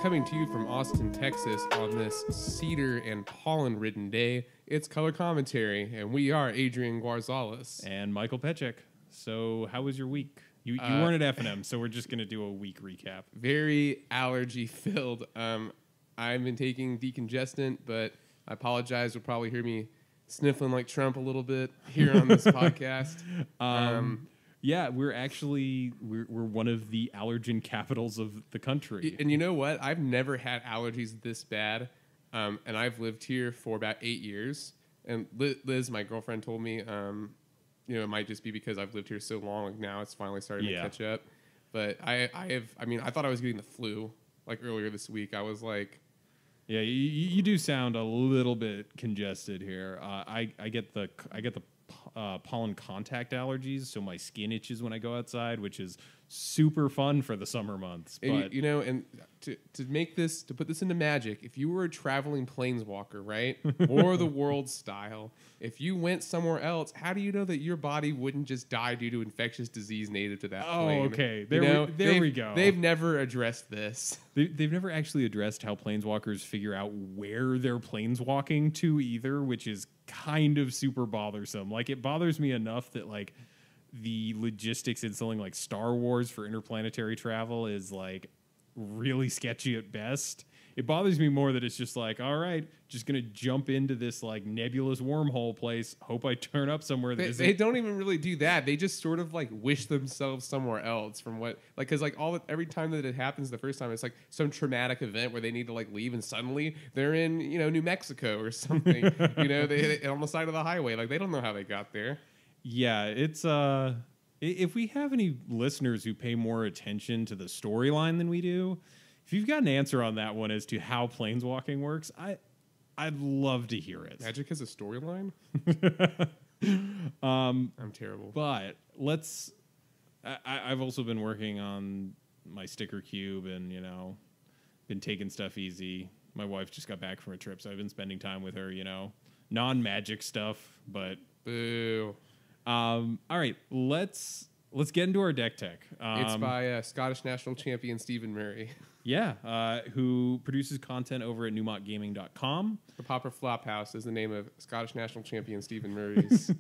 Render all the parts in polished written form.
coming to you from Austin, Texas on this cedar and pollen-ridden day. It's Color Commentary, and we are Adrian Guarzales. And Michael Petchik. So how was your week? You weren't at F&M, so we're just going to do a week recap. Very allergy-filled. I've been taking decongestant, but I apologize. You'll probably hear me sniffling like Trump a little bit here on this podcast. Yeah, we're one of the allergen capitals of the country. And you know what? I've never had allergies this bad, and I've lived here for about 8 years. And Liz, my girlfriend, told me, it might just be because I've lived here so long. Like now it's finally starting to catch up. But I thought I was getting the flu like earlier this week. I was like, yeah, you do sound a little bit congested here. I get the pollen contact allergies, so my skin itches when I go outside, which is super fun for the summer months. But and to put this into magic, if you were a traveling planeswalker, right, or the world style, if you went somewhere else, how do you know that your body wouldn't just die due to infectious disease native to that plane? Oh, okay. There we go. They've never addressed this. They've never actually addressed how planeswalkers figure out where they're planeswalking to either, which is kind of super bothersome. Like, it bothers me enough that, like, the logistics in selling, like, Star Wars for interplanetary travel is, like, really sketchy at best. It bothers me more that it's just like, all right, just going to jump into this, like, nebulous wormhole place, hope I turn up somewhere that they don't even really do that. They just sort of, like, wish themselves somewhere else from what, like, because, like, every time that it happens the first time, it's, like, some traumatic event where they need to, like, leave, and suddenly they're in, New Mexico or something. They on the side of the highway. Like, they don't know how they got there. Yeah, it's, if we have any listeners who pay more attention to the storyline than we do, if you've got an answer on that one as to how planeswalking works, I'd love to hear it. Magic has a storyline? I'm terrible. But I've also been working on my sticker cube and, been taking stuff easy. My wife just got back from a trip, so I've been spending time with her, non-magic stuff, but... Boo. All right, let's get into our deck tech. It's by Scottish national champion Stephen Murray. Yeah, who produces content over at newmontgaming.com. The Popper Flophouse is the name of Scottish national champion Stephen Murray's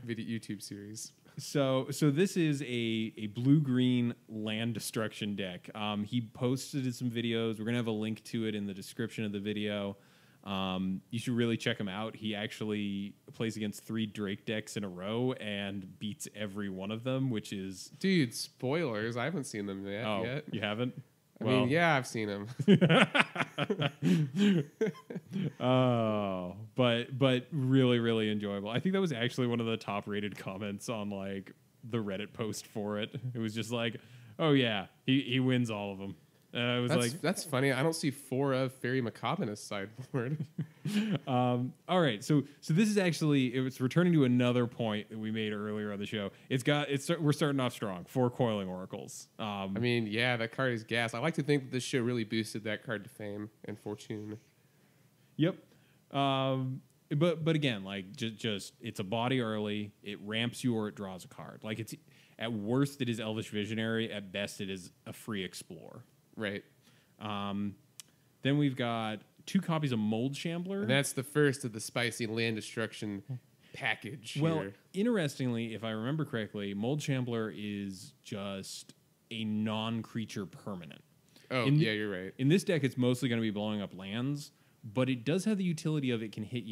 YouTube series. So this is a blue-green land destruction deck. He posted some videos. We're going to have a link to it in the description of the video. You should really check him out. He actually plays against 3 Drake decks in a row and beats every one of them, which is... Dude, spoilers. I haven't seen them yet. Oh, you haven't? I mean, yeah, I've seen them. Oh, but really, really enjoyable. I think that was actually one of the top-rated comments on, like, the Reddit post for it. It was just like, oh, yeah, he wins all of them. That's funny. I don't see 4 of Fairy Macabre in his sideboard. All right, so this is actually it's returning to another point that we made earlier on the show. We're starting off strong. 4 Coiling Oracles. I mean, yeah, that card is gas. I like to think that this show really boosted that card to fame and fortune. Yep. But again, like just it's a body early. It ramps you or it draws a card. Like it's at worst it is Elvish Visionary. At best it is a free Explore. Right. Then we've got 2 copies of Mold Shambler. And that's the first of the spicy land destruction package. Well, here. Interestingly, if I remember correctly, Mold Shambler is just a non-creature permanent. Oh, yeah, you're right. In this deck, it's mostly going to be blowing up lands, but it does have the utility of it can hit,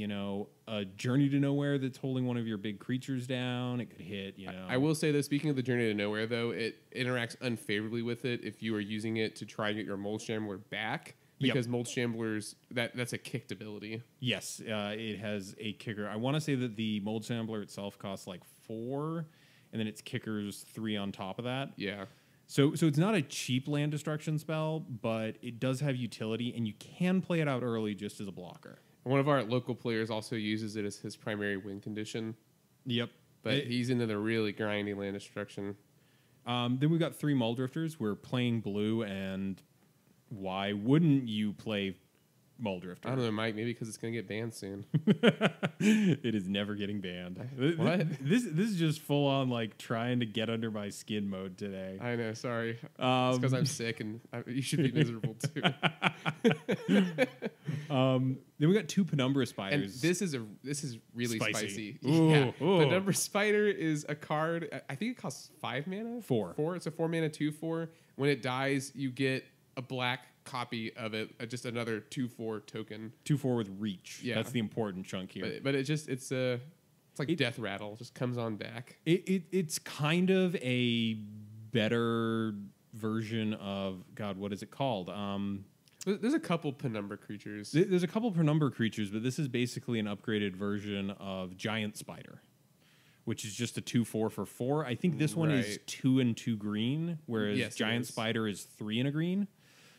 a Journey to Nowhere that's holding one of your big creatures down. It could hit, I will say this, speaking of the Journey to Nowhere, though, it interacts unfavorably with it if you are using it to try and get your Mold Shambler back, because Mold Shambler's, that's a kicked ability. Yes, it has a kicker. I want to say that the Mold Shambler itself costs like 4, and then its kicker's 3 on top of that. Yeah. So it's not a cheap land destruction spell, but it does have utility, and you can play it out early just as a blocker. One of our local players also uses it as his primary win condition. Yep. But he's into the really grindy land destruction. Then we've got 3 Muldrifters. We're playing blue, and why wouldn't you play Muldrifter. I don't know, Mike. Maybe because it's going to get banned soon. It is never getting banned. What? This is just full on like trying to get under my skin mode today. I know. Sorry. It's because I'm sick, and you should be miserable too. Then we got 2 Penumbra And Spiders. this is really spicy. Ooh, Yeah. ooh. Penumbra Spider is a card. I think it costs 5 mana. 4. It's a 4 mana 2/4. When it dies, you get a black copy of it, just another 2/4 token. 2/4 with reach. Yeah. That's the important chunk here. But it's like Death Rattle. Just comes on back. It's kind of a better version of God. What is it called? There's a couple Penumbra creatures. There's a couple Penumbra creatures, but this is basically an upgraded version of Giant Spider, which is just a 2/4 for 4. I think this one is 2 and 2 green, whereas Giant Spider is 3 and a green.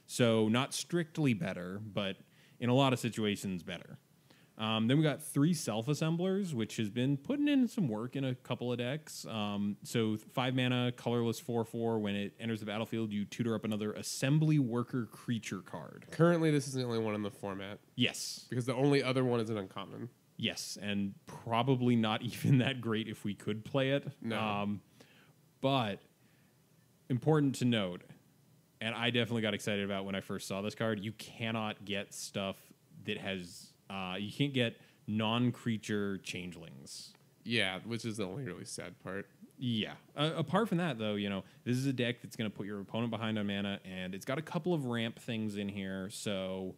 So not strictly better, but in a lot of situations better. Then we got 3 Self-Assemblers, which has been putting in some work in a couple of decks. So 5 mana, colorless 4/4. When it enters the battlefield, you tutor up another Assembly Worker creature card. Currently, this is the only one in the format. Yes. Because the only other one is an uncommon. Yes, and probably not even that great if we could play it. No. But important to note, and I definitely got excited about when I first saw this card, you cannot get stuff that has... you can't get non-creature changelings. Yeah, which is the only really sad part. Yeah. Apart from that, though, this is a deck that's going to put your opponent behind on mana, and it's got a couple of ramp things in here, so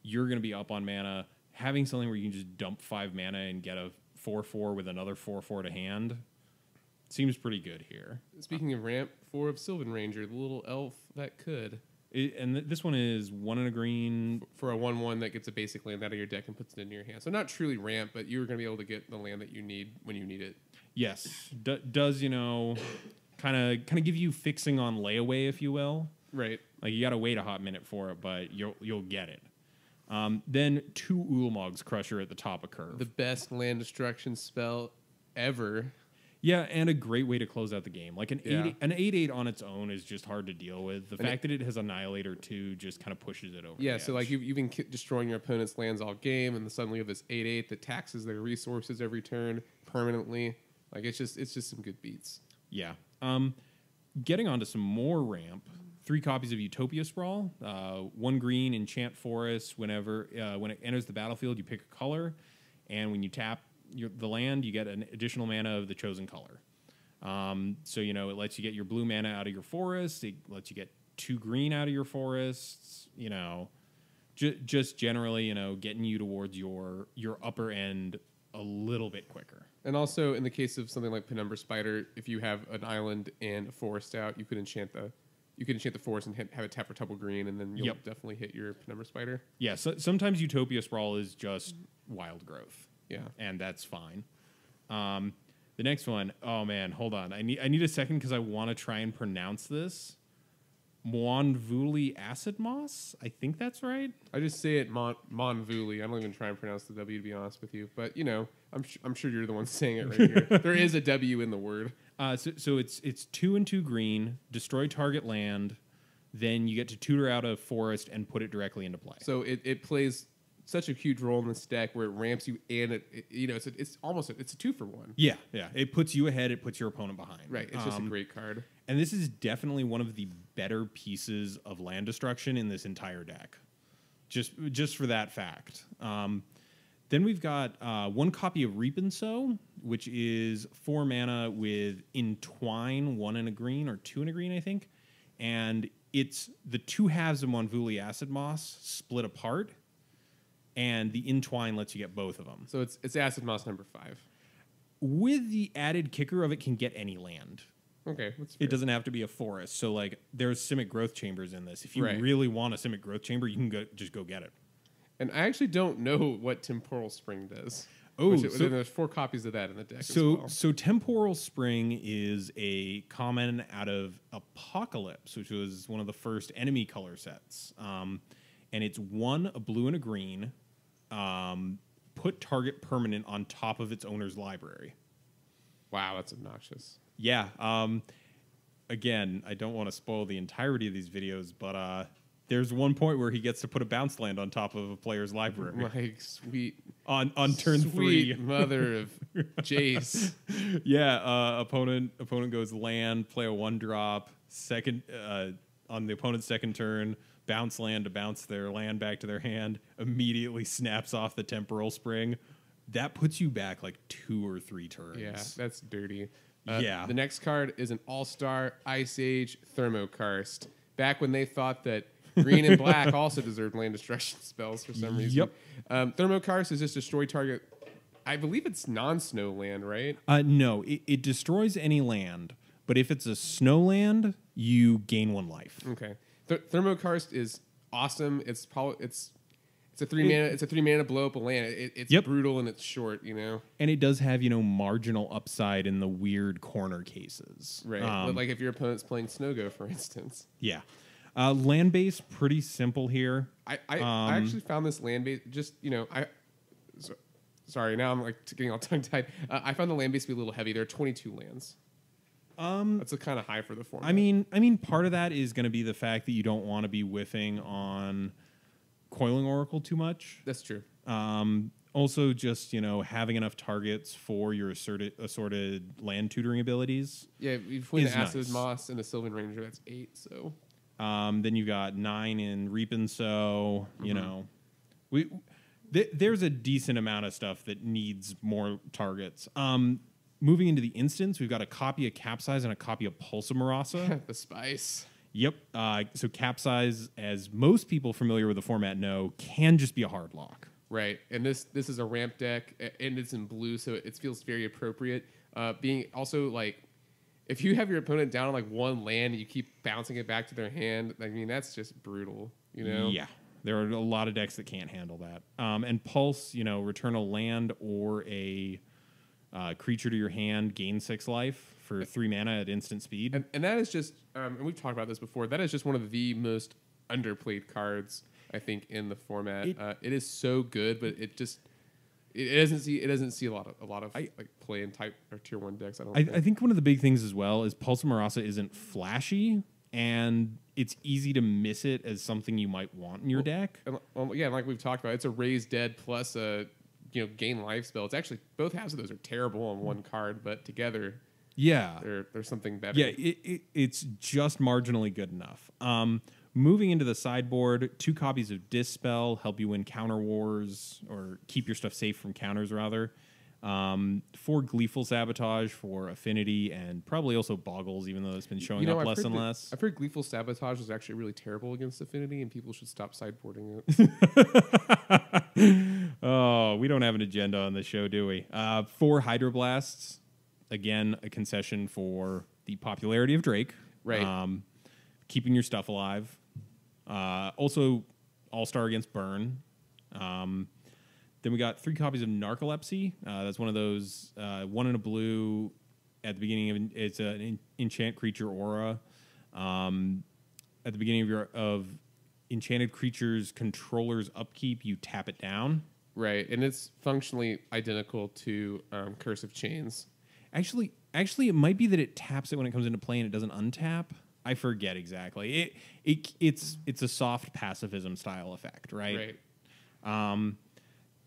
you're going to be up on mana. Having something where you can just dump 5 mana and get a 4/4 with another 4/4 to hand seems pretty good here. Speaking of ramp, 4 of Sylvan Ranger, the little elf that could. This one is 1 and a green. For a 1/1 that gets a basic land out of your deck and puts it into your hand. So not truly ramp, but you're going to be able to get the land that you need when you need it. Yes. Does, kind of give you fixing on layaway, if you will. Right. Like, you got to wait a hot minute for it, but you'll get it. Then 2 Ulamog's Crusher at the top of curve. The best land destruction spell ever. Yeah, and a great way to close out the game. Like an 8/8 on its own is just hard to deal with. The fact that it has Annihilator 2 just kind of pushes it over. Yeah, the so edge. like you've been destroying your opponent's lands all game, and then suddenly you have this 8/8 that taxes their resources every turn permanently. Like it's just some good beats. Yeah. Getting onto some more ramp. 3 copies of Utopia Sprawl. 1 green enchant forest. When it enters the battlefield, you pick a color, and when you tap the land, you get an additional mana of the chosen color. So it lets you get your blue mana out of your forest. It lets you get 2 green out of your forests. Just generally, getting you towards your upper end a little bit quicker. And also, in the case of something like Penumbra Spider, if you have an island and a forest out, you could enchant the forest and have it tap for double green, and then you'll definitely hit your Penumbra Spider. Yeah, so sometimes Utopia Sprawl is just wild growth. Yeah, and that's fine. The next one, oh man, hold on. I need a second because I want to try and pronounce this. Monvuli Acid Moss? I think that's right. I just say it Monvuli. I don't even try and pronounce the W, to be honest with you. But I'm sure you're the one saying it right here. There is a W in the word. So it's 2 and 2 green. Destroy target land. Then you get to tutor out a forest and put it directly into play. So it plays such a huge role in this deck where it ramps you, and it's almost a 2-for-1. Yeah. It puts you ahead. It puts your opponent behind. Right. It's just a great card. And this is definitely one of the better pieces of land destruction in this entire deck. Just for that fact. Then we've got 1 copy of Reap and Sow, which is 4 mana with Entwine, 1 and a green, or 2 and a green, I think. And it's the 2 halves of Monvuli Acid Moss split apart. And the Entwine lets you get both of them. So it's Acid Moss number 5. With the added kicker of it can get any land. Okay. That's fair. It doesn't have to be a forest. So, like, there's Simic Growth Chambers in this. If you really want a Simic Growth Chamber, you can just go get it. And I actually don't know what Temporal Spring does. Oh, there's 4 copies of that in the deck as well. So Temporal Spring is a common out of Apocalypse, which was one of the first enemy color sets. And it's 1, a blue and a green. Put target permanent on top of its owner's library. Wow, that's obnoxious. Yeah. Again, I don't want to spoil the entirety of these videos, but There's one point where he gets to put a bounce land on top of a player's library. Like, sweet. On turn sweet 3. mother of Jace. Yeah, opponent goes land, play a 1-drop, second on the opponent's second turn, bounce land to bounce their land back to their hand, immediately snaps off the temporal spring. That puts you back like 2 or 3 turns. Yeah, that's dirty. Yeah. The next card is an all-star Ice Age Thermokarst. Back when they thought that green and black also deserved land destruction spells for some reason. Yep. Thermokarst is just destroy target. I believe it's non-snow land, right? No, it destroys any land, but if it's a snow land, you gain 1 life. Okay. Thermokarst is awesome. It's a 3 mana. It's a 3 mana blow up a land. It's brutal and it's short, you know. And it does have marginal upside in the weird corner cases, right? Like if your opponent's playing Snowgo, for instance. Yeah. Land base pretty simple here. I actually found this land base just sorry, now I'm like getting all tongue tied. I found the land base to be a little heavy. There are 22 lands. That's a kind of high for the format. I mean, part of that is going to be the fact that you don't want to be whiffing on Coiling Oracle too much. That's true. Also, just having enough targets for your assorted land tutoring abilities. Yeah, between the Acid nice. Moss and the Sylvan Ranger, that's 8. So. Then you got 9 in Reap and Sow. There's a decent amount of stuff that needs more targets. Moving into the instance, we've got a copy of Capsize and a copy of Pulsamarasa. The spice. Yep. So Capsize, as most people familiar with the format know, can just be a hard lock. Right, and this is a ramp deck, and it's in blue, so it feels very appropriate. Being also like, if you have your opponent down on like 1 land and you keep bouncing it back to their hand, I mean that's just brutal, Yeah, there are a lot of decks that can't handle that. And Pulse, return a land or a creature to your hand, gain 6 life for 3 mana at instant speed. And that is just, and we've talked about this before, that is just one of the most underplayed cards, I think, in the format. It is so good, but it doesn't see a lot of play in type or tier 1 decks. I think one of the big things as well is Pulsamarasa isn't flashy, and it's easy to miss it as something you might want in your deck. Yeah, like we've talked about, it's a raise dead plus a gain life spell. It's actually both halves of those are terrible on 1 card, but together, there's something better. Yeah, it's just marginally good enough. Moving into the sideboard, 2 copies of Dispel help you win counter wars or keep your stuff safe from counters, rather. 4 Gleeful Sabotage for affinity and probably also Boggles, even though it's been showing up less and less. I've heard Gleeful Sabotage is actually really terrible against affinity, and people should stop sideboarding it. Oh, we don't have an agenda on this show, do we? 4 Hydroblasts, again, a concession for the popularity of Drake. Right. Keeping your stuff alive. Also, All-Star against Burn. Then we got 3 copies of Narcolepsy. That's one of those 1 in a blue at the beginning of it's an enchant creature aura. At the beginning of enchanted creature's controller's upkeep, you tap it down. Right, and it's functionally identical to Curse of Chains. Actually, it might be that it taps it when it comes into play and it doesn't untap. I forget exactly. It's a soft pacifism style effect, right? Right.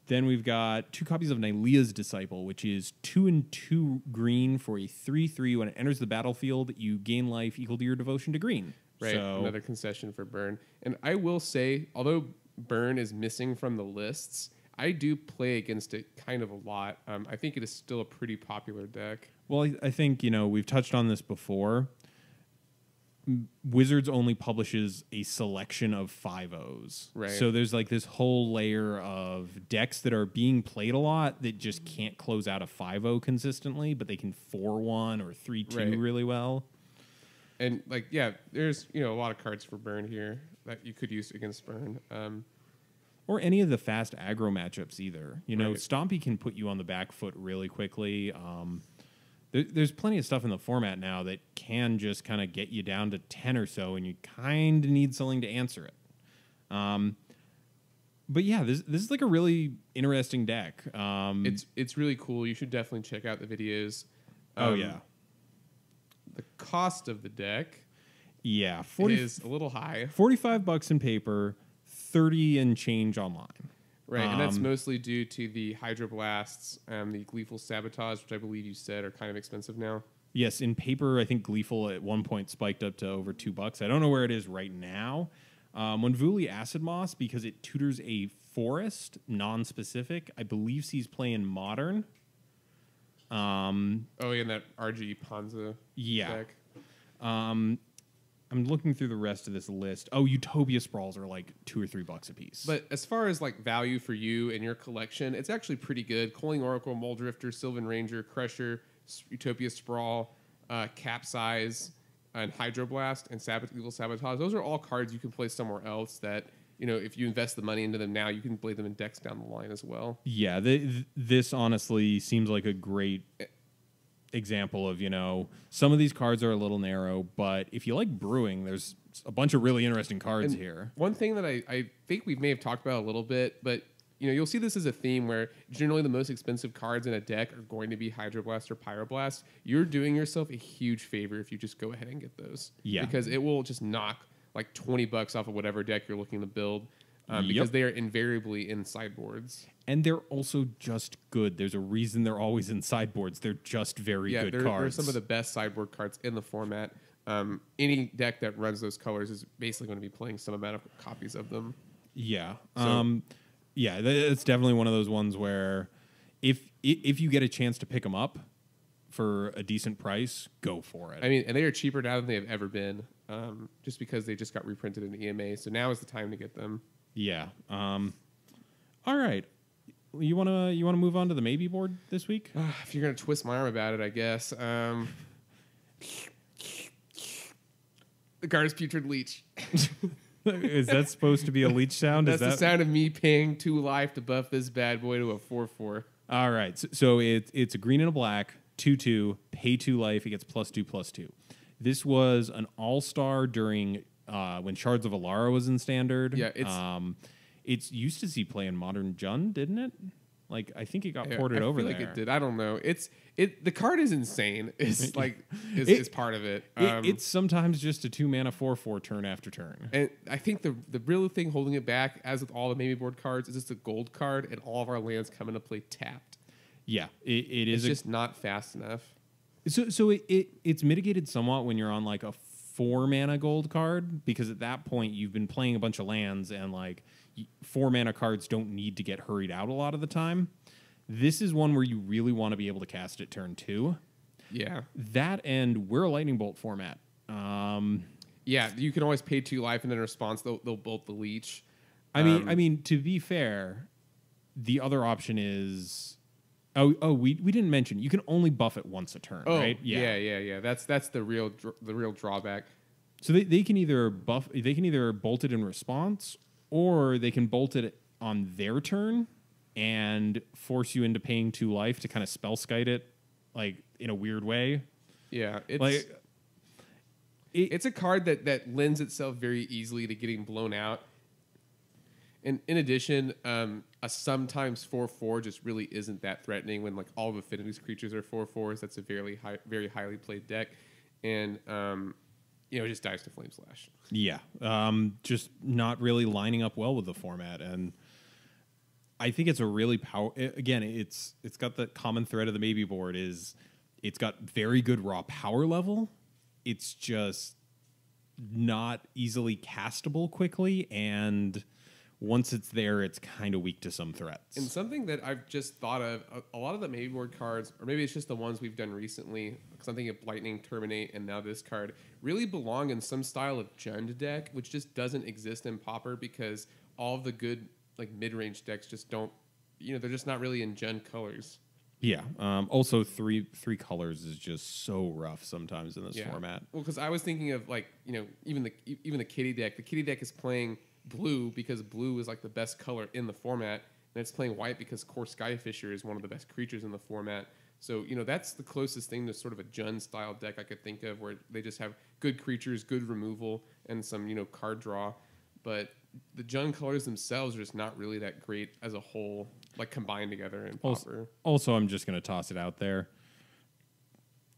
Then we've got 2 copies of Nylea's Disciple, which is 2 and 2 green for a 3/3. When it enters the battlefield, you gain life equal to your devotion to green. Right, so, another concession for Burn. And I will say, although Burn is missing from the lists, I do play against it kind of a lot. I think it is still a pretty popular deck. Well, I think, we've touched on this before. Wizards only publishes a selection of 5-0s. Right. So there's like this whole layer of decks that are being played a lot that just can't close out a 5-0 consistently, but they can 4-1 or 3-2 really well. And there's a lot of cards for Burn here that you could use against Burn. Or any of the fast aggro matchups either. Stompy can put you on the back foot really quickly. There's plenty of stuff in the format now that can just kind of get you down to 10 or so, and you kind of need something to answer it. But yeah, this is like a really interesting deck. It's really cool. You should definitely check out the videos. Oh yeah. The cost of the deck. Yeah, is a little high. $45 in paper, 30 and change online. Right, and that's mostly due to the Hydroblasts, the Gleeful Sabotage, which I believe you said are kind of expensive now. Yes, in paper, I think Gleeful at one point spiked up to over $2. I don't know where it is right now. Wunvuli Acid Moss, because it tutors a forest, non-specific, I believe he's playing Modern. And that RG Panza deck. I'm looking through the rest of this list. Oh, Utopia Sprawls are like $2 or $3 a piece. But as far as like value for you and your collection, it's actually pretty good. Coiling Oracle, Moldrifter, Sylvan Ranger, Crusher, Utopia Sprawl, Capsize, and Hydroblast, and Evil Sabotage. Those are all cards you can play somewhere else that, if you invest the money into them now, you can play them in decks down the line as well. Yeah, this honestly seems like a great example of, some of these cards are a little narrow, but if you like brewing, there's a bunch of really interesting cards here. One thing that I think we may have talked about a little bit, but you'll see this as a theme where generally the most expensive cards in a deck are going to be Hydroblast or Pyroblast. You're doing yourself a huge favor if you just go ahead and get those. Yeah. Because it will just knock like $20 off of whatever deck you're looking to build. Because they are invariably in sideboards. And they're also just good. There's a reason they're always in sideboards. They're just very good cards. They're some of the best sideboard cards in the format. Any deck that runs those colors is basically going to be playing some amount of copies of them. Yeah. It's definitely one of those ones where if you get a chance to pick them up for a decent price, go for it. I mean, and they are cheaper now than they have ever been, just because they just got reprinted in the EMA. So now is the time to get them. Yeah. All right. You wanna move on to the maybe board this week? If you're gonna twist my arm about it, I guess. The Gardas Putrid Leech. Is that supposed to be a leech sound? That's the sound of me paying 2 life to buff this bad boy to a 4/4. All right. So it's a green and a black, 2/2, pay 2 life. It gets +2/+2. This was an all-star during when Shards of Alara was in Standard. Yeah, it's used to see play in Modern Jund, didn't it? Like, I think it got ported over there. I feel like it did. I don't know. The card is insane. It's like is part of it. It's sometimes just a 2-mana 4/4 turn after turn. And I think the real thing holding it back, as with all the maybe board cards, is it's a gold card, and all of our lands come into play tapped. Yeah, it is. It's just not fast enough. So it's mitigated somewhat when you're on like a 4-mana gold card, because at that point you've been playing a bunch of lands, and like 4-mana cards don't need to get hurried out a lot of the time. This is one where you really want to be able to cast it turn 2. Yeah. That, and we're a lightning bolt format. Yeah, you can always pay 2 life, and then in response they'll bolt the leech. I mean, to be fair, the other option is we didn't mention you can only buff it once a turn, right? Yeah. That's the real drawback. So they can either bolt it in response, or they can bolt it on their turn and force you into paying 2 life to kind of spellskite it, like in a weird way. Yeah, it's a card that lends itself very easily to getting blown out. And in addition, a sometimes 4/4 just really isn't that threatening when like all of Affinity's creatures are 4/4s. That's a very highly played deck, and it just dies to Flame Slash. Yeah, just not really lining up well with the format, and I think it's a really again, it's got the common thread of the maybe board is it's got very good raw power level. It's just not easily castable quickly, and once it's there, it's kind of weak to some threats. And something that I've just thought of, a lot of the maybe board cards, or maybe it's just the ones we've done recently, something of Lightning, Terminate, and now this card, really belong in some style of Jund deck, which just doesn't exist in Pauper, because all of the good like mid-range decks just don't, they're just not really in Jund colors. Yeah. Also, three colors is just so rough sometimes in this format. Well, because I was thinking of like even the Kitty deck. The Kitty deck is playing blue because blue is like the best color in the format, and it's playing white because Core Skyfisher is one of the best creatures in the format. So that's the closest thing to sort of a Jund style deck I could think of, where they just have good creatures, good removal, and some card draw. But the Jund colors themselves are just not really that great as a whole, like combined together in Pauper. Also, I'm just going to toss it out there.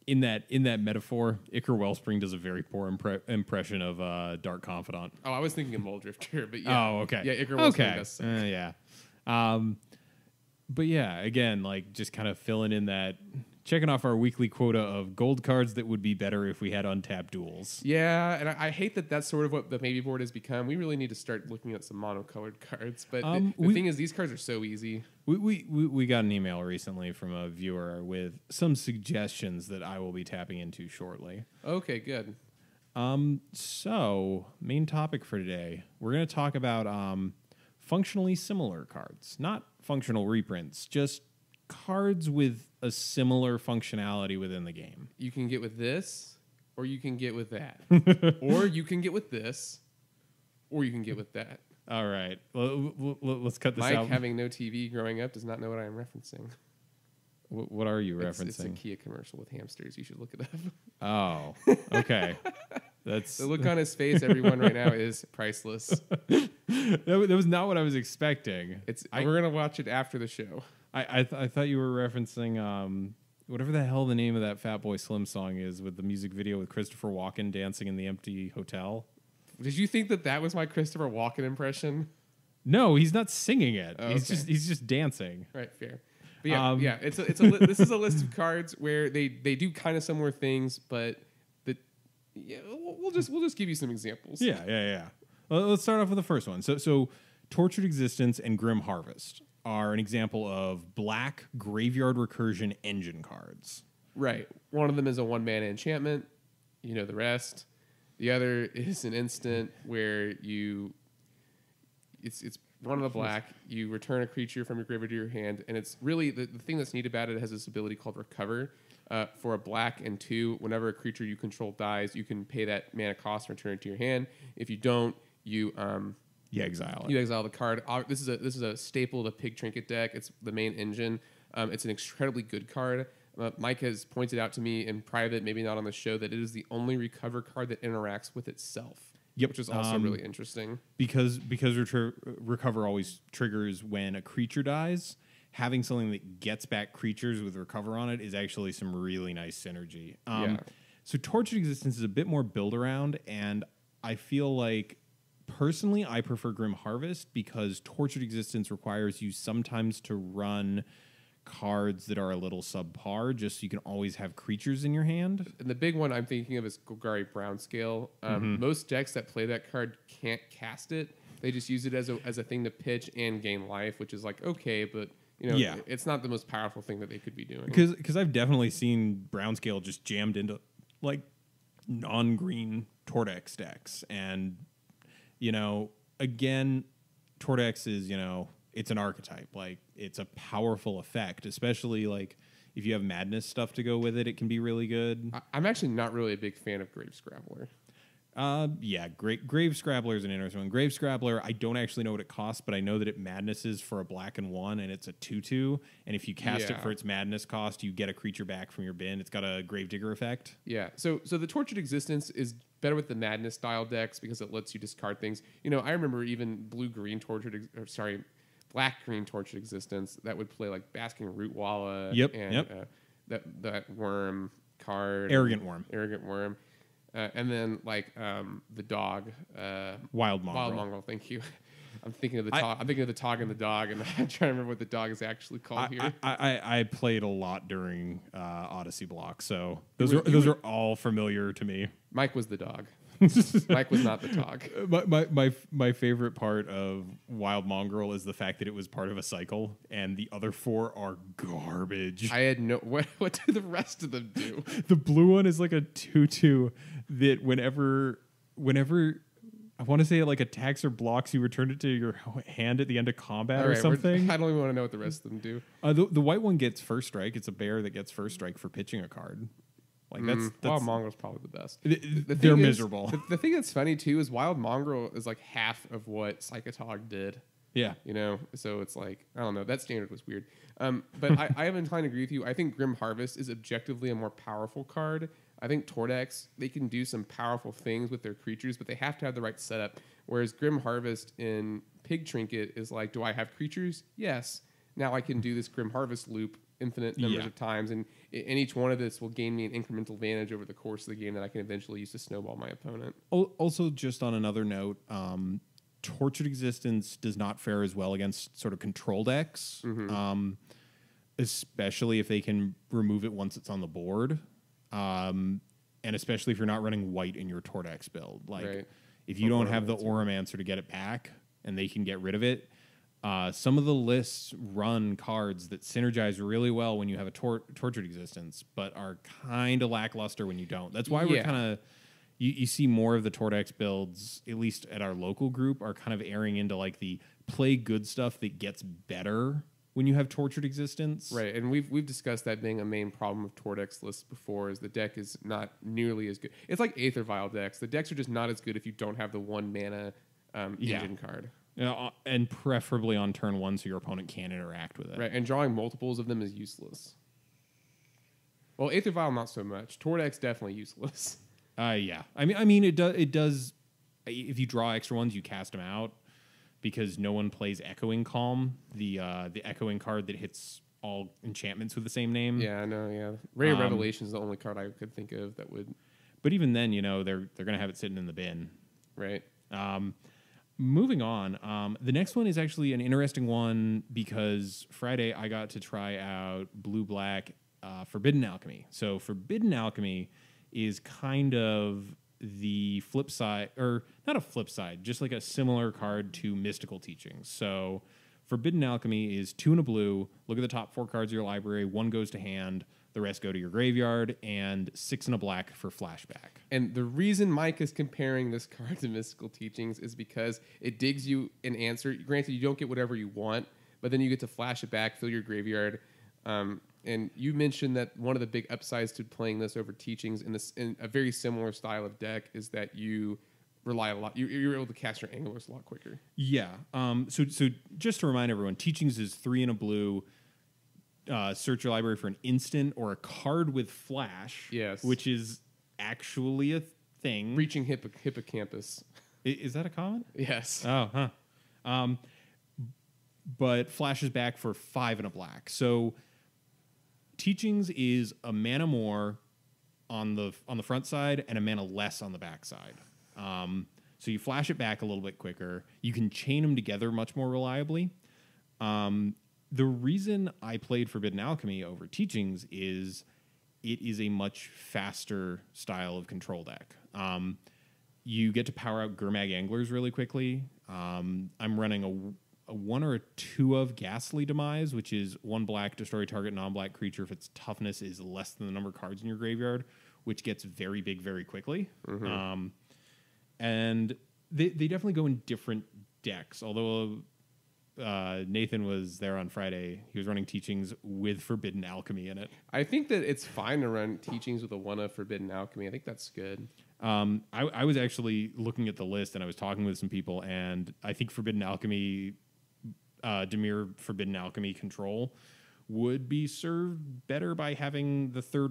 in that metaphor, Icar Wellspring does a very poor impression of Dark Confidant. Oh, I was thinking of Moldrifter, but yeah. Oh, okay. Yeah, Icar Wellspring does suck. Yeah. But yeah, again, like just kind of filling in that, checking off our weekly quota of gold cards that would be better if we had untapped duels. Yeah, and I hate that that's sort of what the Maybe board has become. We really need to start looking at some monocolored cards. But the thing is, these cards are so easy. We got an email recently from a viewer with some suggestions that I will be tapping into shortly. Okay, good. So, main topic for today, we're going to talk about functionally similar cards. Not functional reprints, just cards with a similar functionality within the game. You can get with this, or you can get with that. Or you can get with this, or you can get with that. All right. Let's cut this Mike, out. having no TV growing up, does not know what I am referencing. What are you referencing? It's a Kia commercial with hamsters. You should look it up. Oh, okay. That's the look on his face, everyone, right now is priceless. That was not what I was expecting. We're gonna watch it after the show. I thought you were referencing whatever the hell the name of that Fatboy Slim song is with the music video with Christopher Walken dancing in the empty hotel. Did you think that was my Christopher Walken impression? No, he's not singing it. Oh, he's just dancing. Right, fair. But yeah, this is a list of cards where they do kind of similar things, but we'll just give you some examples. Yeah. Well, let's start off with the first one. So Tortured Existence and Grim Harvest are an example of black graveyard recursion engine cards. Right. One of them is a 1-mana enchantment. You know the rest. The other is an instant where it's one of the black. You return a creature from your graveyard to your hand, and it's really the thing that's neat about it. It has this ability called Recover. For a black and 2, whenever a creature you control dies, you can pay that mana cost and return it to your hand. If you don't, you exile it. You exile the card. This is a staple of the Pig Trinket deck. It's the main engine. It's an incredibly good card. Mike has pointed out to me in private, maybe not on the show, that it is the only recover card that interacts with itself. Yep. Which is also really interesting. Because Recover always triggers when a creature dies. Having something that gets back creatures with Recover on it is actually some really nice synergy. So Tortured Existence is a bit more build around, and I feel like personally I prefer Grim Harvest because Tortured Existence requires you sometimes to run cards that are a little subpar just so you can always have creatures in your hand. And the big one I'm thinking of is Golgari Brownscale. Most decks that play that card can't cast it. They just use it as a thing to pitch and gain life, which is like, okay, but it's not the most powerful thing that they could be doing. Because I've definitely seen Brownscale just jammed into like non-green Tordex decks. And, again, Tordex is, it's an archetype. Like, it's a powerful effect, especially like if you have madness stuff to go with it, it can be really good. I'm actually not really a big fan of Grave Scrabbler. Grave Scrabbler is an interesting one. Grave Scrabbler, I don't actually know what it costs, but I know that it madnesses for a black and 1, and it's a 2/2. And if you cast it for its madness cost, you get a creature back from your bin. It's got a Gravedigger effect. Yeah. So the Tortured Existence is better with the madness style decks because it lets you discard things. I remember even black-green Tortured Existence that would play like Basking Rootwalla. Yep. That worm card. Arrogant Worm. And then the dog, Wild Mongrel. Wild Mongrel. Thank you. I'm thinking of the Tog. I'm thinking of the Tog and the dog, and I'm trying to remember what the dog is actually called here. I played a lot during Odyssey Block, so those are all familiar to me. Mike was the dog. Mike was not the Tog. My favorite part of Wild Mongrel is the fact that it was part of a cycle, and the other 4 are garbage. I had no. What do the rest of them do? The blue one is like a 2/2 that whenever I want to say it like attacks or blocks, you return it to your hand at the end of combat or something. I don't even want to know what the rest of them do. The white one gets first strike. It's a bear that gets first strike for pitching a card. Like that's Wild Mongrel's probably the best. They're miserable. The thing that's funny too is Wild Mongrel is like half of what Psychotog did. Yeah. So it's like, I don't know, that standard was weird. But I am inclined to agree with you. I think Grim Harvest is objectively a more powerful card. I think Tordex, they can do some powerful things with their creatures, but they have to have the right setup. Whereas Grim Harvest in Pig Trinket is like, do I have creatures? Yes. Now I can do this Grim Harvest loop infinite numbers of times, and each one of this will gain me an incremental advantage over the course of the game that I can eventually use to snowball my opponent. Also, just on another note, Tortured Existence does not fare as well against sort of control decks, especially if they can remove it once it's on the board, and especially if you're not running white in your Tordex build. Like, if you don't have the Oromancer to get it back and they can get rid of it, some of the lists run cards that synergize really well when you have a Tortured Existence, but are kind of lackluster when you don't. That's why we're kind of... You see more of the Tordex builds, at least at our local group, are kind of airing into like the play good stuff that gets better when you have Tortured Existence. Right, and we've discussed that being a main problem of Tordex lists before, is the deck is not nearly as good. It's like Aether Vial decks. The decks are just not as good if you don't have the 1 mana engine card. And preferably on turn 1 so your opponent can't interact with it. Right, and drawing multiples of them is useless. Well, Aether Vial not so much. Tordex definitely useless. Yeah. I mean, it does. If you draw extra ones, you cast them out because no one plays Echoing Calm, the Echoing card that hits all enchantments with the same name. Yeah, I know. Yeah, Ray of Revelation is the only card I could think of that would. But even then, they're gonna have it sitting in the bin. Right. Moving on. The next one is actually an interesting one because Friday I got to try out Blue-Black Forbidden Alchemy. So Forbidden Alchemy is kind of the flip side, or not a flip side, just like a similar card to Mystical Teachings. So Forbidden Alchemy is 2 and a blue. Look at the top 4 cards of your library. 1 goes to hand. The rest go to your graveyard. And 6 and a black for flashback. And the reason Mike is comparing this card to Mystical Teachings is because it digs you an answer. Granted, you don't get whatever you want, but then you get to flash it back, fill your graveyard. And you mentioned that one of the big upsides to playing this over Teachings in a very similar style of deck is that you rely a lot. You're able to cast your anglers a lot quicker. Yeah. So just to remind everyone, Teachings is 3 and a blue. Search your library for an instant or a card with flash. Yes. Which is actually a thing. Reaching Hippocampus. Is that a common? Yes. Oh, huh. But flashes back for 5 and a black. So Teachings is a mana more on the front side and a mana less on the back side. So you flash it back a little bit quicker. You can chain them together much more reliably. The reason I played Forbidden Alchemy over Teachings is it is a much faster style of control deck. You get to power out Gurmag Anglers really quickly. I'm running a 1 or a 2 of Ghastly Demise, which is 1 black, destroy target non-black creature if its toughness is less than the number of cards in your graveyard, which gets very big very quickly. And they definitely go in different decks, although Nathan was there on Friday. He was running Teachings with Forbidden Alchemy in it. I think that it's fine to run Teachings with a 1 of Forbidden Alchemy. I think that's good. I was actually looking at the list and I was talking with some people, and I think Forbidden Alchemy, Dimir Forbidden Alchemy control would be served better by having the third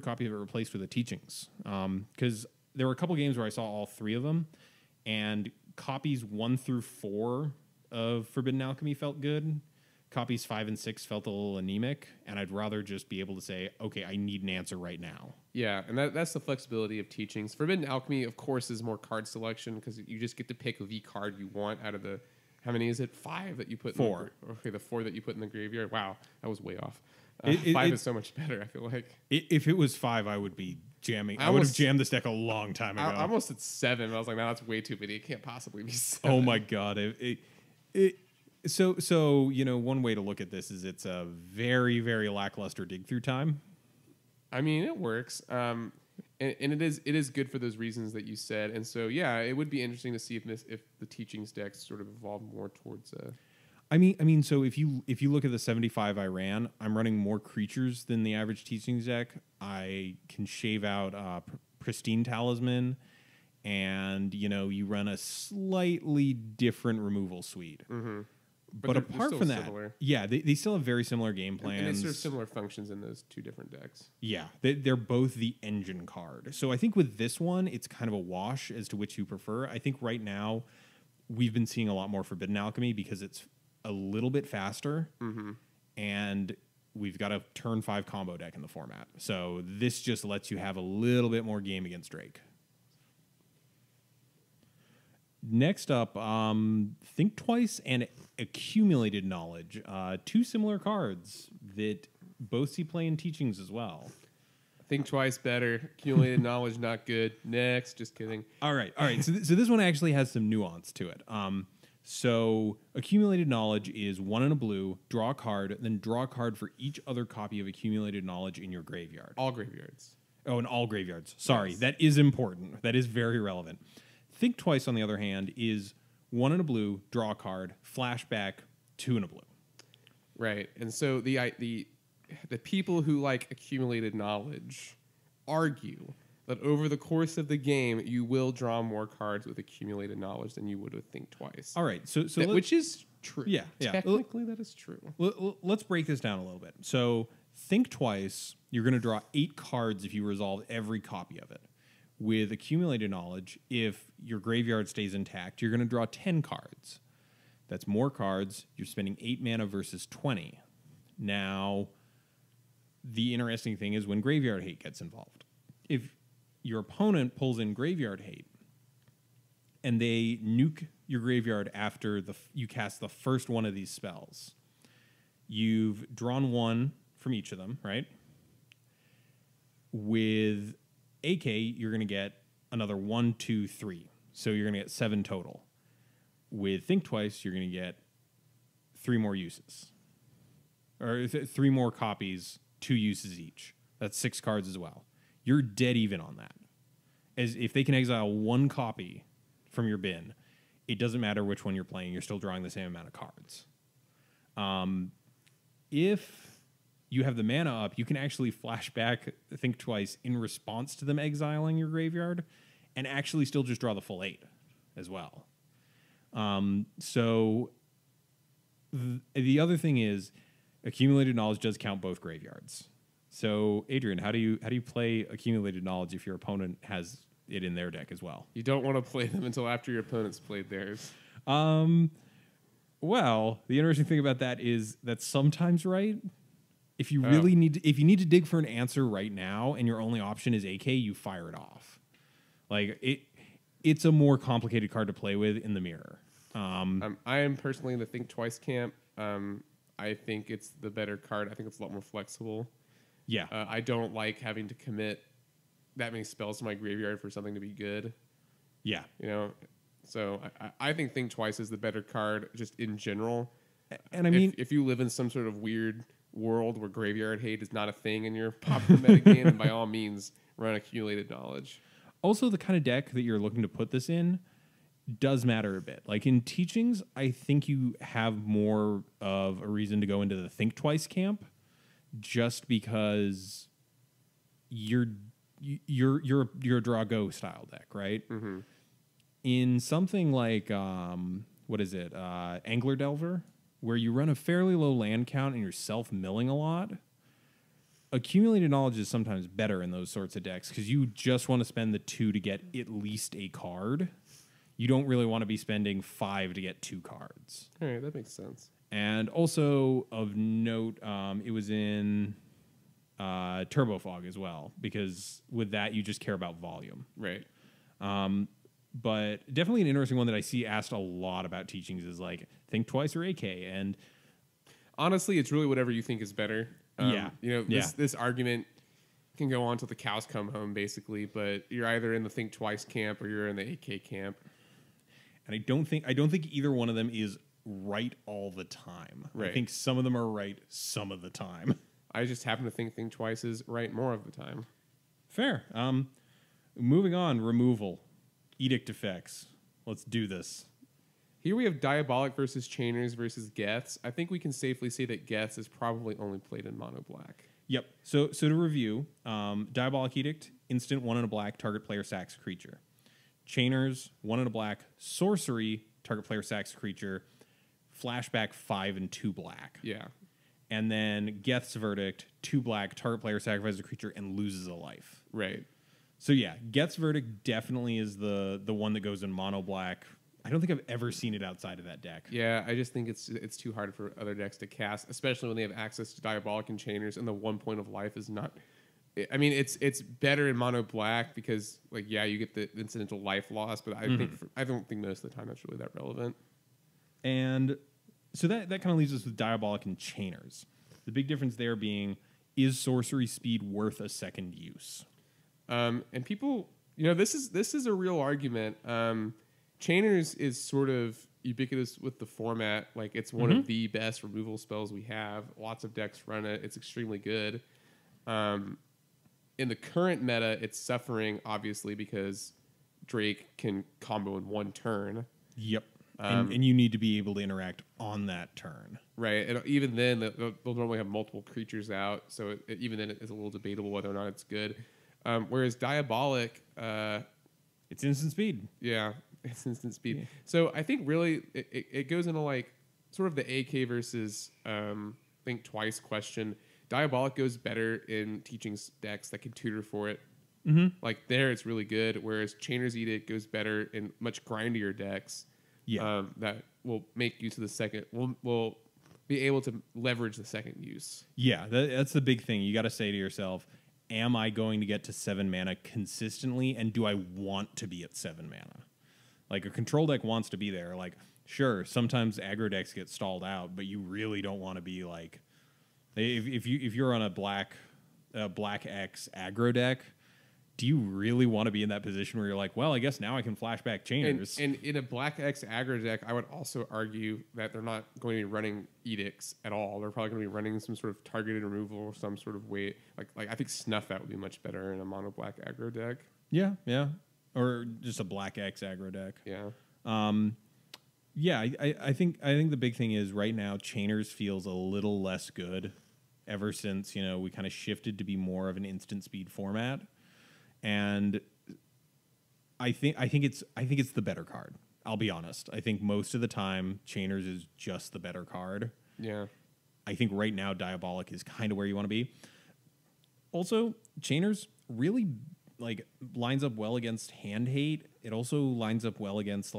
copy of it replaced with a Teachings. Because there were a couple games where I saw all 3 of them, and copies 1 through 4 of Forbidden Alchemy felt good. Copies 5 and 6 felt a little anemic, and I'd rather just be able to say, okay, I need an answer right now. Yeah, and that's the flexibility of Teachings. Forbidden Alchemy, of course, is more card selection because you just get to pick the card you want out of the... How many is it? 5 that you put 4. Okay, the 4 that you put in the graveyard. Wow, that was way off. 5 is so much better, I feel like. If it was 5, I would be jamming. I would have jammed this deck a long time ago. I almost at 7. I was like, no, that's way too many. It can't possibly be 7. Oh my God. So one way to look at this is it's a very, very lackluster dig through time. I mean, it works. And it is good for those reasons that you said. And so, yeah, it would be interesting to see if the Teachings decks sort of evolve more towards. I mean, so if you look at the 75 I ran, I'm running more creatures than the average Teachings deck. I can shave out Pristine Talisman, and you run a slightly different removal suite. Mm-hmm. But apart from that, similar. Yeah, they still have very similar game plans. And they serve similar functions in those 2 different decks. Yeah, they're both the engine card. So I think with this one, it's kind of a wash as to which you prefer. I think right now, we've been seeing a lot more Forbidden Alchemy because it's a little bit faster. Mm-hmm. And we've got a turn 5 combo deck in the format. So this just lets you have a little bit more game against Drake. Next up, Think Twice and Accumulated Knowledge. 2 similar cards that both see play in teachings as well. Think Twice better. Accumulated Knowledge not good. Next, just kidding. All right. So this one actually has some nuance to it. So Accumulated Knowledge is 1 and a blue, draw a card, then draw a card for each other copy of Accumulated Knowledge in your graveyard. All graveyards. Oh, in all graveyards. Sorry, Yes. That is important. That is very relevant. Think Twice, on the other hand, is 1 and a blue, draw a card, flashback, 2 and a blue. Right. And so the people who like Accumulated Knowledge argue that over the course of the game, you will draw more cards with Accumulated Knowledge than you would with Think Twice. All right, so Which is true. Yeah. Technically, that is true. Let's break this down a little bit. So Think Twice, you're going to draw 8 cards if you resolve every copy of it. With Accumulated Knowledge, if your graveyard stays intact, you're going to draw 10 cards. That's more cards. You're spending 8 mana versus 20. Now, the interesting thing is when Graveyard Hate gets involved. If your opponent pulls in Graveyard Hate and they nuke your graveyard after you cast the first one of these spells, you've drawn 1 from each of them, right? With AK, you're going to get another 1, 2, 3. So you're going to get 7 total. With Think Twice, you're going to get 3 more uses. Or 3 more copies, 2 uses each. That's 6 cards as well. You're dead even on that. As if they can exile 1 copy from your bin, it doesn't matter which one you're playing, you're still drawing the same amount of cards. If you have the mana up, you can actually flash back Think Twice in response to them exiling your graveyard and actually still just draw the full 8 as well. So the other thing is Accumulated Knowledge does count both graveyards. So Adrian, how do you play Accumulated Knowledge if your opponent has it in their deck as well? You don't want to play them until after your opponent's played theirs. Well, the interesting thing about that is that's sometimes right. If you really if you need to dig for an answer right now and your only option is AK, you fire it off. Like it's a more complicated card to play with in the mirror. I am personally in the Think Twice camp. I think it's the better card. I think it's a lot more flexible. Yeah. I don't like having to commit that many spells to my graveyard for something to be good. Yeah. So I think Think Twice is the better card just in general. And I mean, if you live in some sort of weird world where Graveyard Hate is not a thing in your popular metagame, then by all means run Accumulated Knowledge. Also, the kind of deck that you're looking to put this in does matter a bit. Like in teachings, I think you have more of a reason to go into the Think Twice camp, just because you're a draw go style deck, right? Mm-hmm. In something like Angler Delver, where you run a fairly low land count and you're self-milling a lot, Accumulated Knowledge is sometimes better in those sorts of decks because you just want to spend the 2 to get at least a card. You don't really want to be spending 5 to get 2 cards. All right, that makes sense. And also of note, it was in Turbo Fog as well, because with that you just care about volume. Right. But definitely an interesting one that I see asked a lot about teachings is like Think Twice or AK. And honestly, it's really whatever you think is better. This argument can go on till the cows come home, basically. But you're either in the Think Twice camp or you're in the AK camp. And I don't think either one of them is right all the time. Right. I think some of them are right some of the time. I just happen to think Twice is right more of the time. Fair. Moving on, removal. Edict effects. Let's do this. Here we have Diabolic versus Chainers versus Geths. I think we can safely say that Geths is probably only played in mono black. Yep. So to review, Diabolic Edict, instant 1 and a black, target player sacks creature. Chainers, 1 and a black, sorcery, target player sacks creature. Flashback 5 and 2 black. Yeah. And then Geth's Verdict, 2 black, target player sacrifices a creature and loses a life. Right. So yeah, Geth's Verdict definitely is the one that goes in mono black I don't think I've ever seen it outside of that deck. Yeah, I just think it's too hard for other decks to cast, especially when they have access to Diabolic and Chainers, and the 1 point of life is not. I mean, it's better in mono black because, like, yeah, you get the incidental life loss, but I don't think most of the time that's really that relevant. And so that kind of leaves us with Diabolic and Chainers. The big difference there being, is sorcery speed worth a second use? And people, this is a real argument. Chainers is sort of ubiquitous with the format. Like, it's one of the best removal spells we have. Lots of decks run it. It's extremely good. In the current meta, it's suffering, obviously, because Drake can combo in one turn. Yep. And you need to be able to interact on that turn. Right. And even then, they'll normally have multiple creatures out. So even then, it's a little debatable whether or not it's good. Whereas Diabolic... it's instant speed. Yeah, it's instant speed. Yeah. So I think really it goes into like sort of the AK versus think twice question. Diabolic goes better in teaching decks that can tutor for it. Like there, it's really good. Whereas Chainer's Edict goes better in much grindier decks. Yeah, that will make use of the second. Will be able to leverage the second use. Yeah, that's the big thing. You got to say to yourself, am I going to get to 7 mana consistently, and do I want to be at 7 mana? Like, a control deck wants to be there. Like, sure, sometimes aggro decks get stalled out, but you really don't want to be like, if you're on a black X aggro deck, do you really want to be in that position where you're like, well, I guess now I can flashback Chainers? And in a black X aggro deck, I would also argue that they're not going to be running edicts at all. They're probably going to be running some sort of targeted removal or some sort of way. Like I think Snuff Out would be much better in a mono black aggro deck. Yeah, or just a black X aggro deck. Yeah. Yeah, I think the big thing is right now Chainers feels a little less good ever since we kind of shifted to be more of an instant speed format. And I think it's the better card. I'll be honest. I think most of the time Chainers is just the better card. Yeah. I think right now Diabolic is kind of where you want to be. Also, Chainers really lines up well against hand hate. It also lines up well against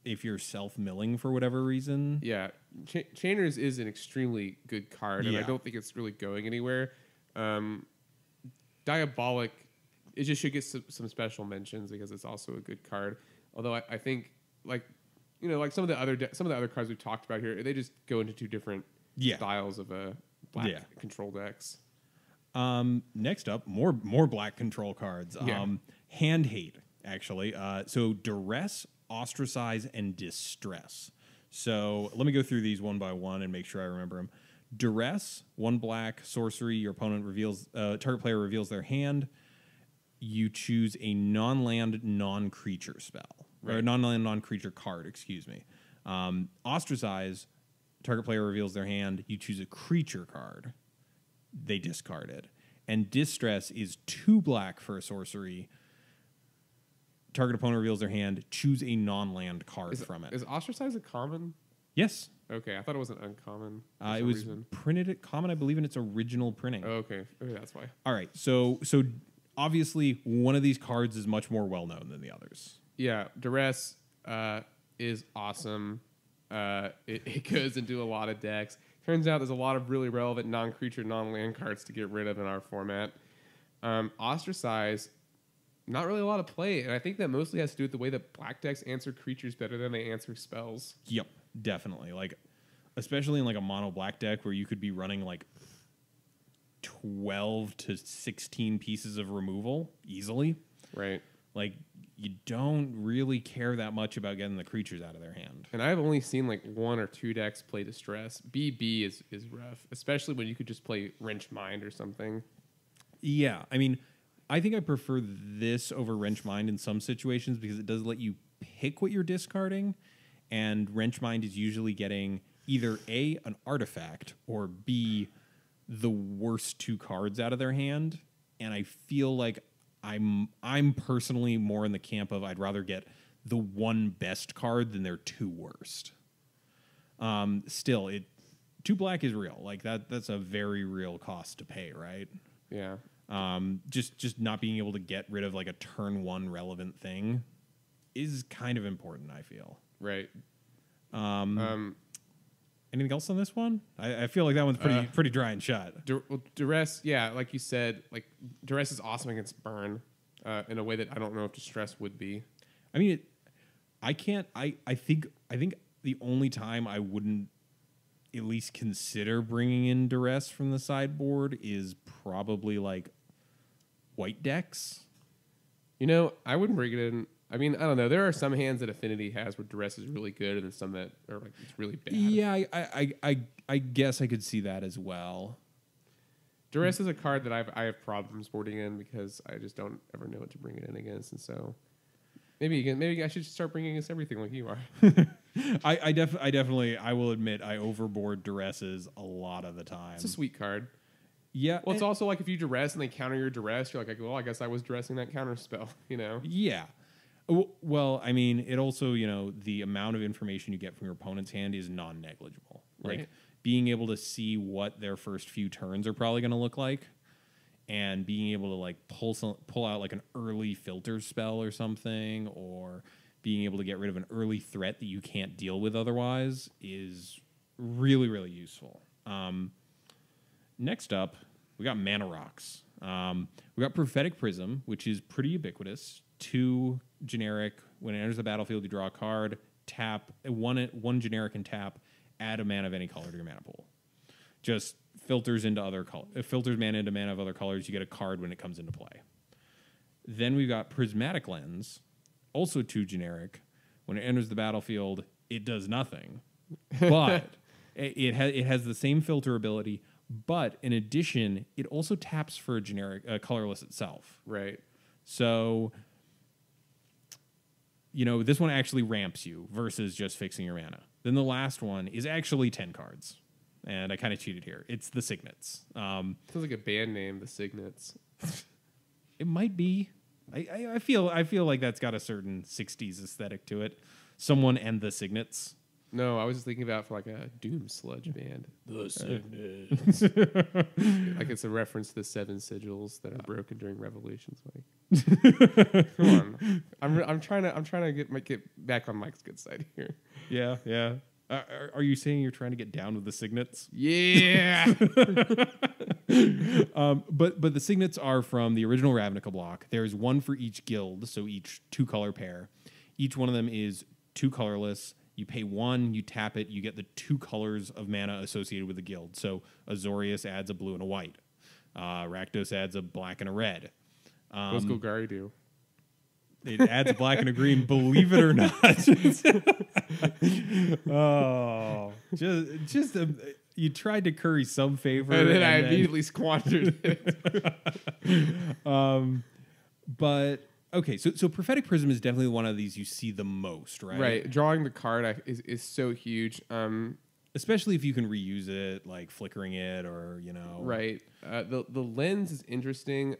if you're self-milling for whatever reason. Yeah. Chainers is an extremely good card, and I don't think it's really going anywhere. Diabolic, it just should get some special mentions because it's also a good card. Although I think some of the other cards we've talked about here, they just go into two different styles of black control decks. Next up, more black control cards. Hand hate, actually. So duress, ostracize, and distress. So let me go through these one by one and make sure I remember them. Duress, 1 black sorcery. Your opponent target player reveals their hand. You choose a non-land, non-creature spell. Right. Or non-land, non-creature card, excuse me. Ostracize, target player reveals their hand. You choose a creature card. They discard it. And distress is 2 black for a sorcery. Target opponent reveals their hand. Choose a non-land card from it. Is ostracize a common? Yes. Okay, I thought it was an uncommon. It was printed at common, I believe, in its original printing. Oh, okay. That's why. All right. So obviously, one of these cards is much more well-known than the others. Yeah, Duress is awesome. It goes into a lot of decks. Turns out there's a lot of really relevant non-creature, non-land cards to get rid of in our format. Ostracize, not really a lot of play, and I think that mostly has to do with the way that black decks answer creatures better than they answer spells. Yep, definitely. Especially in a mono black deck where you could be running 12 to 16 pieces of removal easily. Right. You don't really care that much about getting the creatures out of their hand. And I've only seen 1 or 2 decks play Distress. BB is rough, especially when you could just play Wrench Mind or something. Yeah, I mean, I think I prefer this over Wrench Mind in some situations because it does let you pick what you're discarding, and Wrench Mind is usually getting either A, an artifact, or B, the worst 2 cards out of their hand. And I feel like I'm personally more in the camp of I'd rather get the 1 best card than their 2 worst. Still, 2 black is real. That's a very real cost to pay, right? Yeah. Just not being able to get rid of a turn 1 relevant thing is kind of important, I feel. Right. Anything else on this one? I feel like that one's pretty dry and shut. Duress, yeah, like you said, like Duress is awesome against burn in a way that I don't know if Distress would be. I mean, I think the only time I wouldn't at least consider bringing in Duress from the sideboard is probably like white decks. You know, I wouldn't bring it in. I mean, I don't know. There are some hands that Affinity has where Duress is really good, and then some that are like it's really bad. Yeah, I guess I could see that as well. Duress is a card that I have problems boarding in because I just don't ever know what to bring it in against, and so maybe I should start bringing against everything like you are. I definitely I will admit I overboard Duresses a lot of the time. It's a sweet card. Yeah. Well, it's also like if you Duress and they counter your Duress, you're like, well, I guess I was Duressing that counter spell, you know? Yeah. Well, I mean, it also, the amount of information you get from your opponent's hand is non-negligible. Right. Like, being able to see what their first few turns are probably going to look like, and being able to, like, pull out, like, an early filter spell or something, or being able to get rid of an early threat that you can't deal with otherwise is really, really useful. Next up, we got Mana Rocks. We got Prophetic Prism, which is pretty ubiquitous. 2 generic. When it enters the battlefield, you draw a card, tap one generic and tap, add a mana of any color to your mana pool. Just filters into other filters mana into mana of other colors. You get a card when it comes into play. Then we've got Prismatic Lens, also 2 generic. When it enters the battlefield, it does nothing, but it has the same filter ability. But in addition, it also taps for a generic colorless itself. Right. So, this one actually ramps you versus just fixing your mana. Then the last one is actually 10 cards. And I kind of cheated here. It's the Signets. Sounds like a band name, the Signets. It might be. I feel like that's got a certain 60s aesthetic to it. Someone and the Signets. No, I was just thinking about for like a doom sludge band. The Signets. Like it's a reference to the 7 sigils that are broken during Revelations. Like, come on, I'm trying to get back on Mike's good side here. Yeah. Are you saying you're trying to get down with the Signets? Yeah. But the Signets are from the original Ravnica block. There's 1 for each guild, so each 2-color pair. Each one of them is 2 colorless. You pay 1, you tap it, you get the 2 colors of mana associated with the guild. So Azorius adds a blue and a white. Rakdos adds a black and a red. What's Golgari do? It adds a black and a green, believe it or not. Oh, just you tried to curry some favor, and then I immediately squandered it. But okay, so Prophetic Prism is definitely one of these you see the most, right? Right, drawing the card is so huge. Especially if you can reuse it, like flickering it, or Right. The lens is interesting.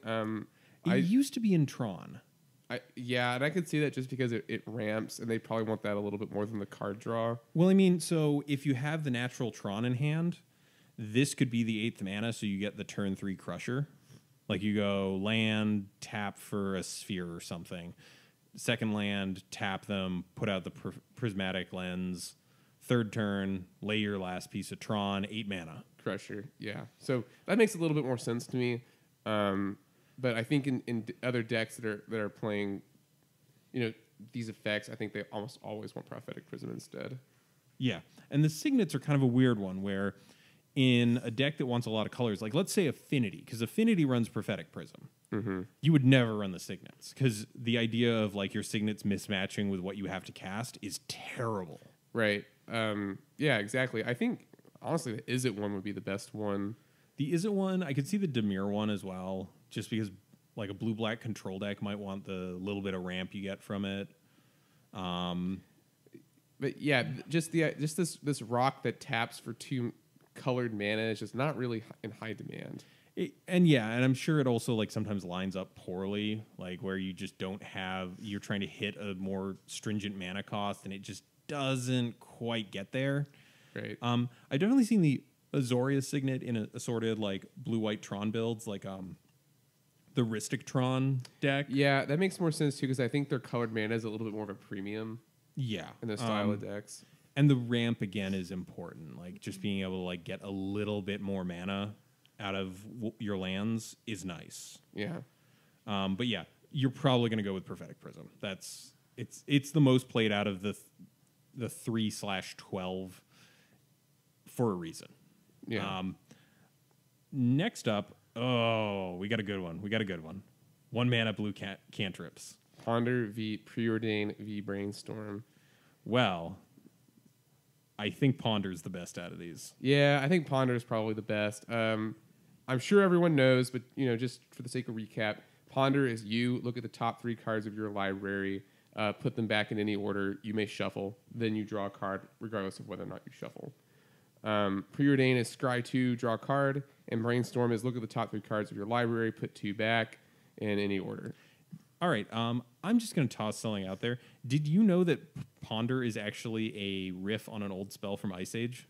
It used to be in Tron. And I could see that just because it ramps, and they probably want that a little bit more than the card draw. Well, I mean, so if you have the natural Tron in hand, this could be the 8th mana, so you get the turn 3 Crusher. Like you go land, tap for a sphere or something. Second land, tap them, put out the Prismatic Lens. Third turn, lay your last piece of Tron, 8 mana. Crusher, yeah. So that makes a little bit more sense to me. But I think in other decks that are playing, these effects, I think they almost always want Prophetic Prism instead. Yeah, and the Signets are kind of a weird one where in a deck that wants a lot of colors, like let's say Affinity, because Affinity runs Prophetic Prism. Mm-hmm. You would never run the Signets because the idea of like your Signets mismatching with what you have to cast is terrible. Right. Yeah, exactly. I think, honestly, the Is It one would be the best one. The Is It one, I could see the Dimir one as well, just because like a blue-black control deck might want the little bit of ramp you get from it. But yeah, just this rock that taps for 2 colored mana is just not really in high demand. And I'm sure it also like sometimes lines up poorly, like where you just don't have, you're trying to hit a more stringent mana cost and it just doesn't quite get there. Right. I definitely seen the Azorius Signet in assorted like blue-white Tron builds, like the Ristic Tron deck. Yeah, that makes more sense too because I think their colored mana is a little bit more of a premium. Yeah. in those style of decks. And the ramp again is important. Like just being able to like get a little bit more mana out of your lands is nice. Yeah. But yeah, you're probably going to go with Prophetic Prism. It's the most played out of the 3/12 for a reason. Yeah. Next up, we got a good one. 1 mana blue cantrips. Ponder v Preordain v Brainstorm. Well, I think Ponder's the best out of these. Yeah, I think Ponder is probably the best. I'm sure everyone knows, but just for the sake of recap, Ponder is you look at the top 3 cards of your library, put them back in any order. You may shuffle, then you draw a card, regardless of whether or not you shuffle. Preordain is scry 2, draw a card, and Brainstorm is look at the top 3 cards of your library, put 2 back in any order. All right, I'm just going to toss something out there. Did you know that Ponder is actually a riff on an old spell from Ice Age?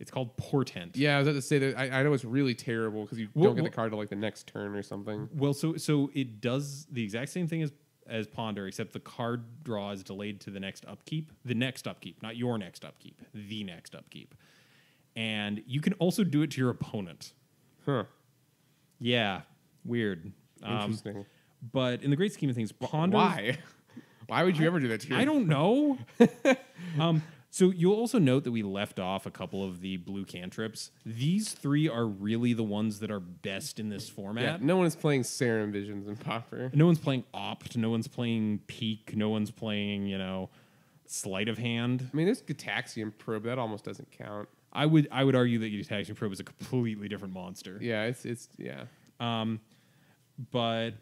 It's called Portent. Yeah, I was about to say that I know it's really terrible because you don't get the card till like the next turn or something. Well, so it does the exact same thing as Ponder, except the card draw is delayed to the next upkeep. The next upkeep, not your next upkeep. The next upkeep. And you can also do it to your opponent. Huh. Yeah, weird. Interesting. But in the great scheme of things, Ponder... Why? Why would you ever do that to your... I don't know. So you'll also note that we left off a couple of the blue cantrips. These 3 are really the ones that are best in this format. Yeah, no one is playing Serum Visions and Popper. No one's playing Opt. No one's playing Peak. No one's playing, Sleight of Hand. I mean, there's Gataxian Probe. That almost doesn't count. I would argue that Gataxian Probe is a completely different monster. Yeah, it's yeah. But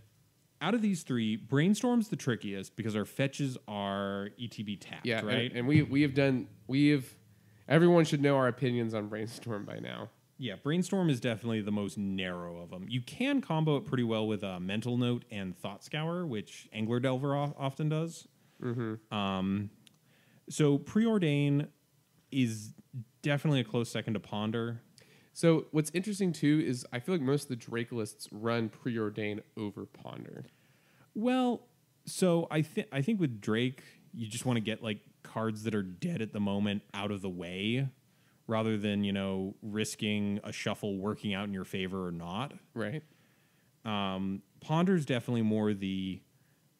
out of these 3, Brainstorm's the trickiest because our fetches are ETB tapped, yeah, right? And everyone should know our opinions on Brainstorm by now. Yeah, Brainstorm is definitely the most narrow of them. You can combo it pretty well with Mental Note and Thought Scour, which Angler Delver often does. Mm-hmm. So Preordain is definitely a close second to Ponder. So what's interesting too is I feel like most of the Drake lists run Preordain over Ponder. Well, so I think with Drake, you just want to get like cards that are dead at the moment out of the way, rather than risking a shuffle working out in your favor or not. Right. Ponder's definitely more the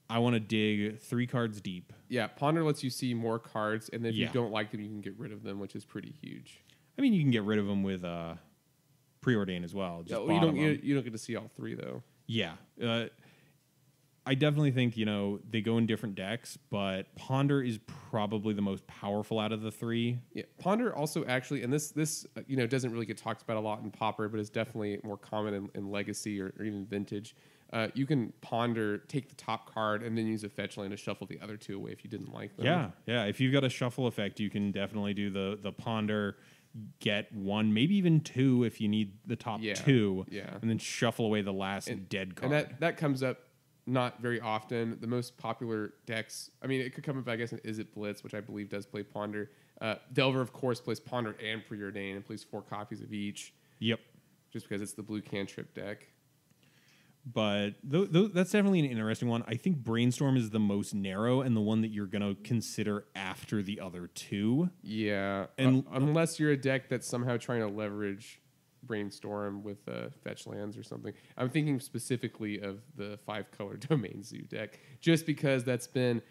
I want to dig 3 cards deep. Yeah, Ponder lets you see more cards, and then if you don't like them, you can get rid of them, which is pretty huge. I mean, you can get rid of them with Preordain as well. Just you don't get to see all 3 though. Yeah, I definitely think they go in different decks, but Ponder is probably the most powerful out of the 3. Yeah, Ponder also actually, and this doesn't really get talked about a lot in Pauper, but is definitely more common in Legacy or even Vintage. You can Ponder, take the top card, and then use a fetch land to shuffle the other 2 away if you didn't like them. Yeah. If you've got a shuffle effect, you can definitely do the Ponder, get 1, maybe even 2 if you need the top 2, and then shuffle away the last dead card. And that comes up not very often. The most popular decks, I mean, it could come up, I guess, in Is It Blitz, which I believe does play Ponder. Delver, of course, plays Ponder and Preordain and plays 4 copies of each. Yep. Just because it's the blue cantrip deck. But that's definitely an interesting one. I think Brainstorm is the most narrow and the one that you're going to consider after the other 2. Yeah. And unless you're a deck that's somehow trying to leverage Brainstorm with fetch lands or something. I'm thinking specifically of the 5-color Domain Zoo deck, just because that's been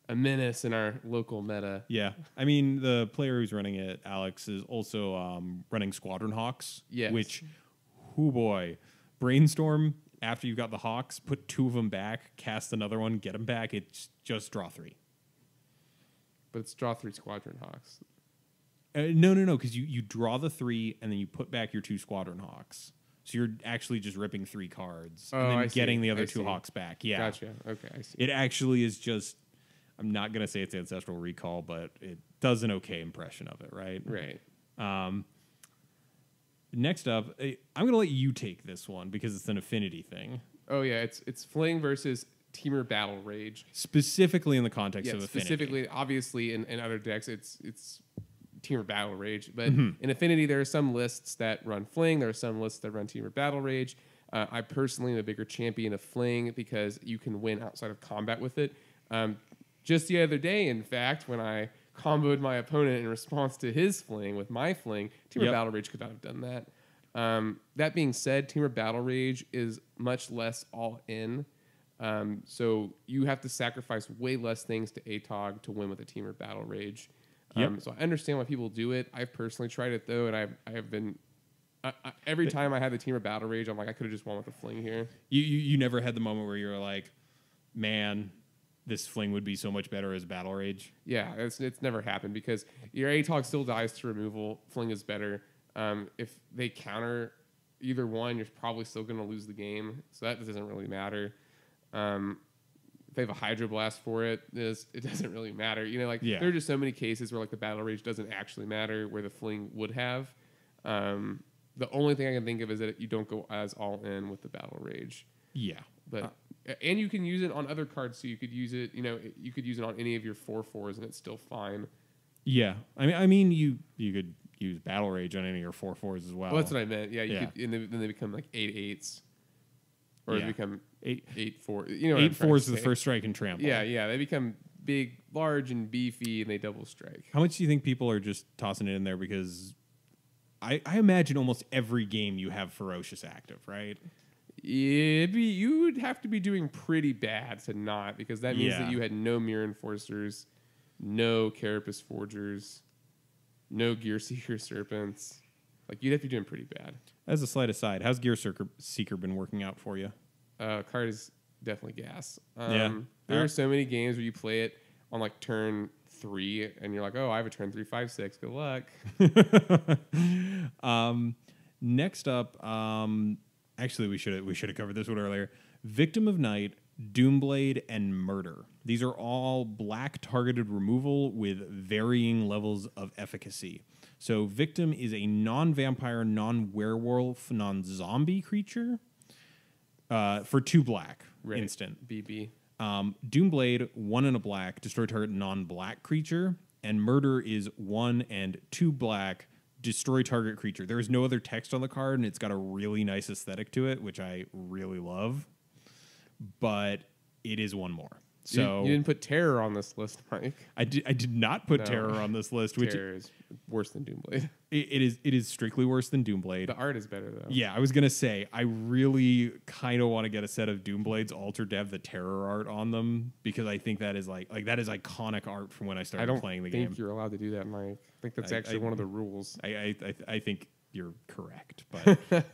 a menace in our local meta. Yeah. I mean, the player who's running it, Alex, is also running Squadron Hawks. Yes. Which, boy, Brainstorm, after you've got the Hawks, put 2 of them back, cast another one, get them back. It's just draw 3. But it's draw 3 Squadron Hawks. No, because you draw the 3 and then you put back your 2 Squadron Hawks. So you're actually just ripping 3 cards and then getting the other 2 Hawks back. Yeah. Gotcha. Okay, I see. It actually is just, I'm not going to say it's Ancestral Recall, but it does an okay impression of it, right? Right. Next up, I'm going to let you take this one because it's an affinity thing. Oh, yeah. It's Fling versus Teamer Battle Rage. Specifically in the context of affinity. Specifically, obviously, in other decks, it's Teamer Battle Rage. But in Affinity, there are some lists that run Fling. There are some lists that run Teamer Battle Rage. I personally am a bigger champion of Fling because you can win outside of combat with it. just the other day, in fact, when I comboed my opponent in response to his fling with my fling, Teamer Battle Rage could not have done that. That being said, Teamer Battle Rage is much less all in. So you have to sacrifice way less things to ATOG to win with a Teamer Battle Rage. So I understand why people do it. I've personally tried it though, and I have been every time I had the Teamer Battle Rage, I'm like, I could have just won with a fling here. You never had the moment where you're like, man, this fling would be so much better as Battle Rage. Yeah, it's never happened because your ATOG still dies to removal. Fling is better. If they counter either one, you're probably still going to lose the game. So that doesn't really matter. If they have a Hydro Blast for it, it doesn't really matter. You know, like there are just so many cases where like the Battle Rage doesn't actually matter where the fling would have. The only thing I can think of is that you don't go as all in with the Battle Rage. Yeah. But and you can use it on other cards, so you could use it. You know, you could use it on any of your 4/4s, and it's still fine. Yeah, I mean, you could use Battle Rage on any of your 4/4s as well. Well, that's what I meant. Yeah, you could, and then they become like 8/8s, or they become 8/4. You know, 8/4 is the first strike and trample. Yeah, they become big, large, and beefy, and they double strike. How much do you think people are just tossing it in there because I imagine almost every game you have Ferocious active, right? You would have to be doing pretty bad to not, because that means that you had no Mirror Enforcers, no Carapace Forgers, no Gear Seeker Serpents. Like, you'd have to be doing pretty bad. As a slight aside, how's Gear Seeker been working out for you? Card is definitely gas. There are so many games where you play it on like turn 3, and you're like, oh, I have a turn 3, 5, 6. Good luck. Next up, actually, we should have covered this one earlier. Victim of Night, Doomblade, and Murder. These are all black targeted removal with varying levels of efficacy. So Victim is a non-vampire, non-werewolf, non-zombie creature for 2 black instant. BB. Doomblade, 1 and a black, destroy target non-black creature. And Murder is 1 and 2 black, destroy target creature. There is no other text on the card, and it's got a really nice aesthetic to it, which I really love. But it is 1 more. So you didn't put Terror on this list, Mike. I did not put Terror on this list, which Terror is worse than Doomblade. It is strictly worse than Doomblade. The art is better though. Yeah, I was gonna say I really kind of want to get a set of Doomblades altered to have the Terror art on them, because I think that is like that is iconic art from when I started playing the game. I don't think you're allowed to do that, Mike. I think that's actually one of the rules. I think you're correct, but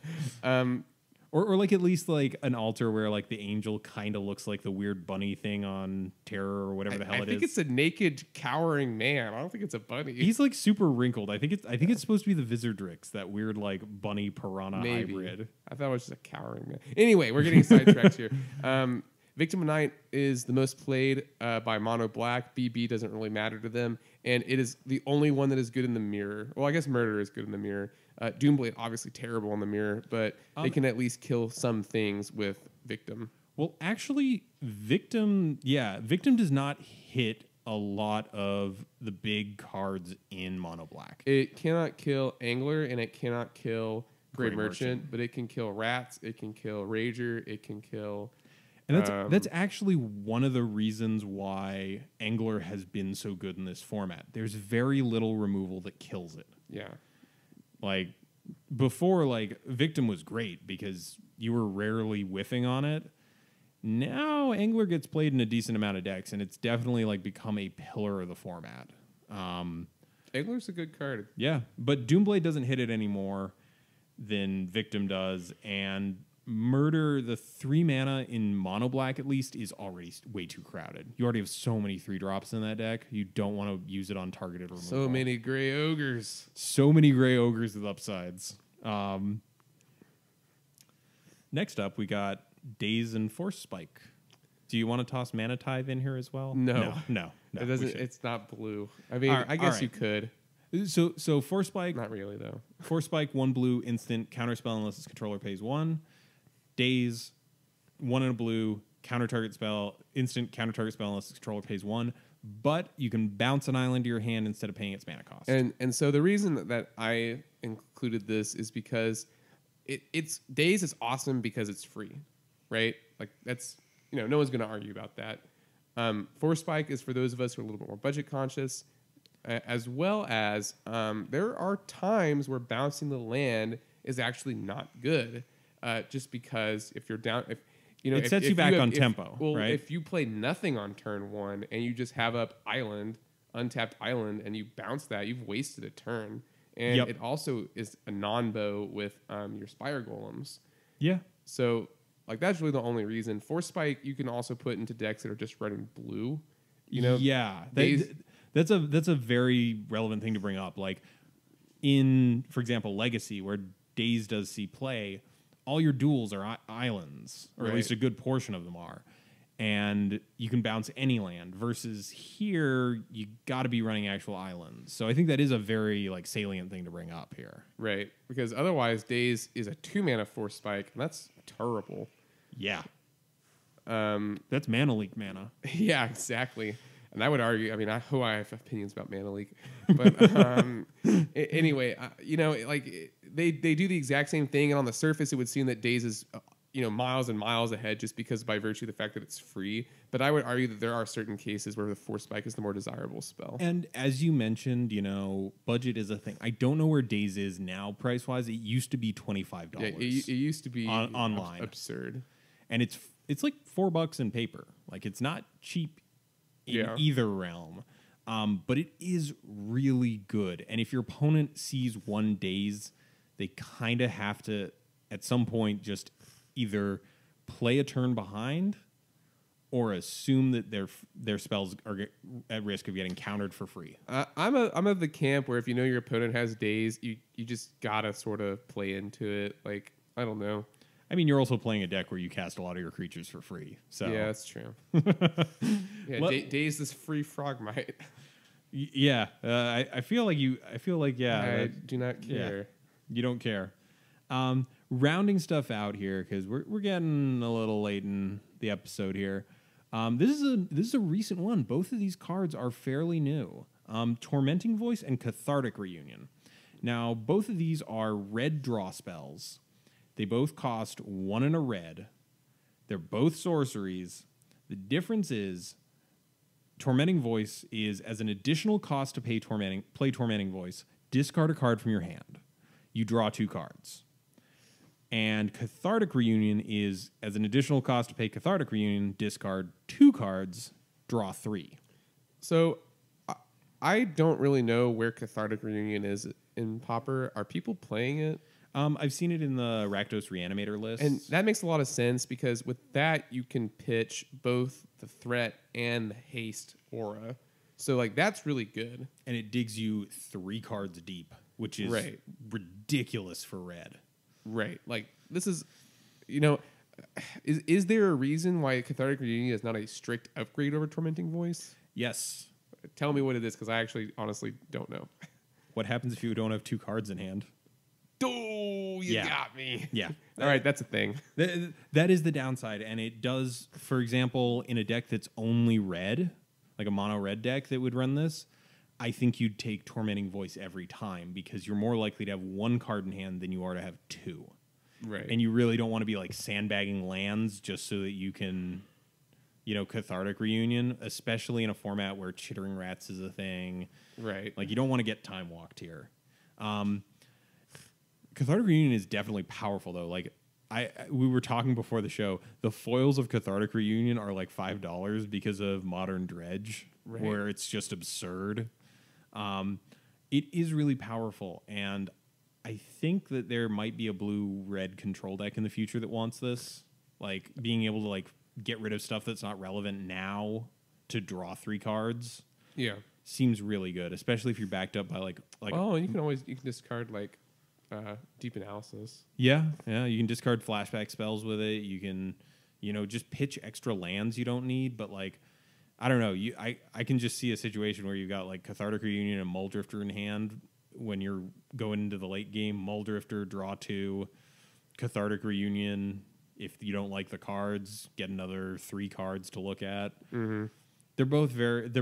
or like at least like an altar where like the angel kind of looks like the weird bunny thing on Terror or whatever the hell it is. I think it's a naked cowering man. I don't think it's a bunny. He's like super wrinkled. I think it's supposed to be the Vizardrix, that weird like bunny piranha hybrid. I thought it was just a cowering man. Anyway, we're getting sidetracked here. Victim of Night is the most played by Mono Black. BB doesn't really matter to them, and it is the only one that is good in the mirror. Well, I guess Murder is good in the mirror. Doomblade, obviously terrible in the mirror, but they can at least kill some things with Victim. Well, actually, Victim does not hit a lot of the big cards in Mono Black. It cannot kill Angler, and it cannot kill Grey Merchant, but it can kill Rats, it can kill Rager, it can kill... And that's actually one of the reasons why Angler has been so good in this format. There's very little removal that kills it. Yeah. Like, before, like, Victim was great because you were rarely whiffing on it. Now, Angler gets played in a decent amount of decks, and it's definitely, like, become a pillar of the format. Angler's a good card. Yeah, but Doomblade doesn't hit it anymore than Victim does, and Murder, the 3 mana in Mono Black at least, is already way too crowded. You already have so many 3-drops in that deck. You don't want to use it on targeted removal. So many Gray Ogres. So many Gray Ogres with upsides. Next up, we got Daze and Force Spike. Do you want to toss Mana Tithe in here as well? No. It doesn't. It's not blue. I mean, I guess you could. So Force Spike. Not really though. Force Spike, 1 blue, instant, counterspell unless its controller pays 1. Daze, 1 and a blue, counter target spell, instant counter target spell unless its controller pays 1. But you can bounce an island to your hand instead of paying its mana cost. And so the reason that I included this is because it's Daze is awesome because it's free, right? Like that's no one's going to argue about that. Force Spike is for those of us who are a little bit more budget conscious, as well as there are times where bouncing the land is actually not good, just because if you're down, if you know, It sets you back on tempo, well, right? if you play nothing on turn 1 and you just have up island, untapped island, and you bounce that, you've wasted a turn. And Yep. it also is a non-bow with your Spire Golems. Yeah. So, like, that's really the only reason. Force Spike, you can also put into decks that are just red and blue. You know, Yeah. Days- That's a very relevant thing to bring up. Like in, for example, Legacy, where Daze does see play, all your duels are islands, or at Right. least a good portion of them are. And you can bounce any land, versus here you got to be running actual islands. So I think that is a very like salient thing to bring up here. right? Because otherwise, Daze is a 2-mana Force Spike, and that's terrible. Yeah. That's mana leak mana. Yeah, exactly. And I would argue, I mean, I have opinions about Mana Leak. But anyway, you know, like they do the exact same thing. And on the surface, it would seem that Daze is, miles and miles ahead just because by virtue of the fact that it's free. But I would argue that there are certain cases where the Force Spike is the more desirable spell. And as you mentioned, budget is a thing. I don't know where Daze is now price wise. It used to be $25. Yeah, it used to be online. Absurd. And it's like $4 in paper. Like it's not cheap in either realm. But it is really good. And if your opponent sees one Daze, they kind of have to at some point just either play a turn behind or assume that their spells are at risk of getting countered for free. I'm of the camp where if you know your opponent has Daze, you just gotta sort of play into it. Like, I don't know. I mean, you're also playing a deck where you cast a lot of your creatures for free. So yeah, that's true. Yeah, Daze this free Frogmite. Yeah, I feel like I do not care. Yeah, you don't care. Rounding stuff out here because we're getting a little late in the episode here. This is a recent one. Both of these cards are fairly new. Tormenting Voice and Cathartic Reunion. Now, both of these are red draw spells. They both cost 1 and a red. They're both sorceries. The difference is Tormenting Voice is as an additional cost to play Tormenting Voice, discard a card from your hand. You draw 2 cards. And Cathartic Reunion is as an additional cost to pay Cathartic Reunion, discard 2 cards, draw 3. So I don't really know where Cathartic Reunion is in Pauper. Are people playing it? I've seen it in the Rakdos Reanimator list. And that makes a lot of sense because with that, you can pitch both the threat and the haste aura. So, like, that's really good. And it digs you 3 cards deep, which is ridiculous for red. Right. Like, this is, is there a reason why Cathartic Reunion is not a strict upgrade over Tormenting Voice? Yes. Tell me what it is, because I actually honestly don't know. What happens if you don't have 2 cards in hand? Oh, you got me. Yeah. All right, that's a thing. That is the downside. And it does, for example, in a deck that's only red, like a mono red deck that would run this, I think you'd take Tormenting Voice every time because you're more likely to have 1 card in hand than you are to have 2. Right. And you really don't want to be like sandbagging lands just so that you can, Cathartic Reunion, especially in a format where Chittering Rats is a thing. Right. Like, you don't want to get time walked here. Cathartic Reunion is definitely powerful, though. Like, we were talking before the show, the foils of Cathartic Reunion are like $5 because of Modern Dredge, where it's just absurd. It is really powerful, and I think that there might be a blue-red control deck in the future that wants this. Like, being able to, like, get rid of stuff that's not relevant now to draw 3 cards. Yeah. Seems really good, especially if you're backed up by, like. Oh, you can discard, like, Deep Analysis. Yeah, you can discard flashback spells with it. You can, just pitch extra lands you don't need. But like, I don't know. I can just see a situation where you've got like Cathartic Reunion and Muldrifter in hand when you're going into the late game. Muldrifter, draw 2, Cathartic Reunion. If you don't like the cards, get another 3 cards to look at. Mm-hmm. They're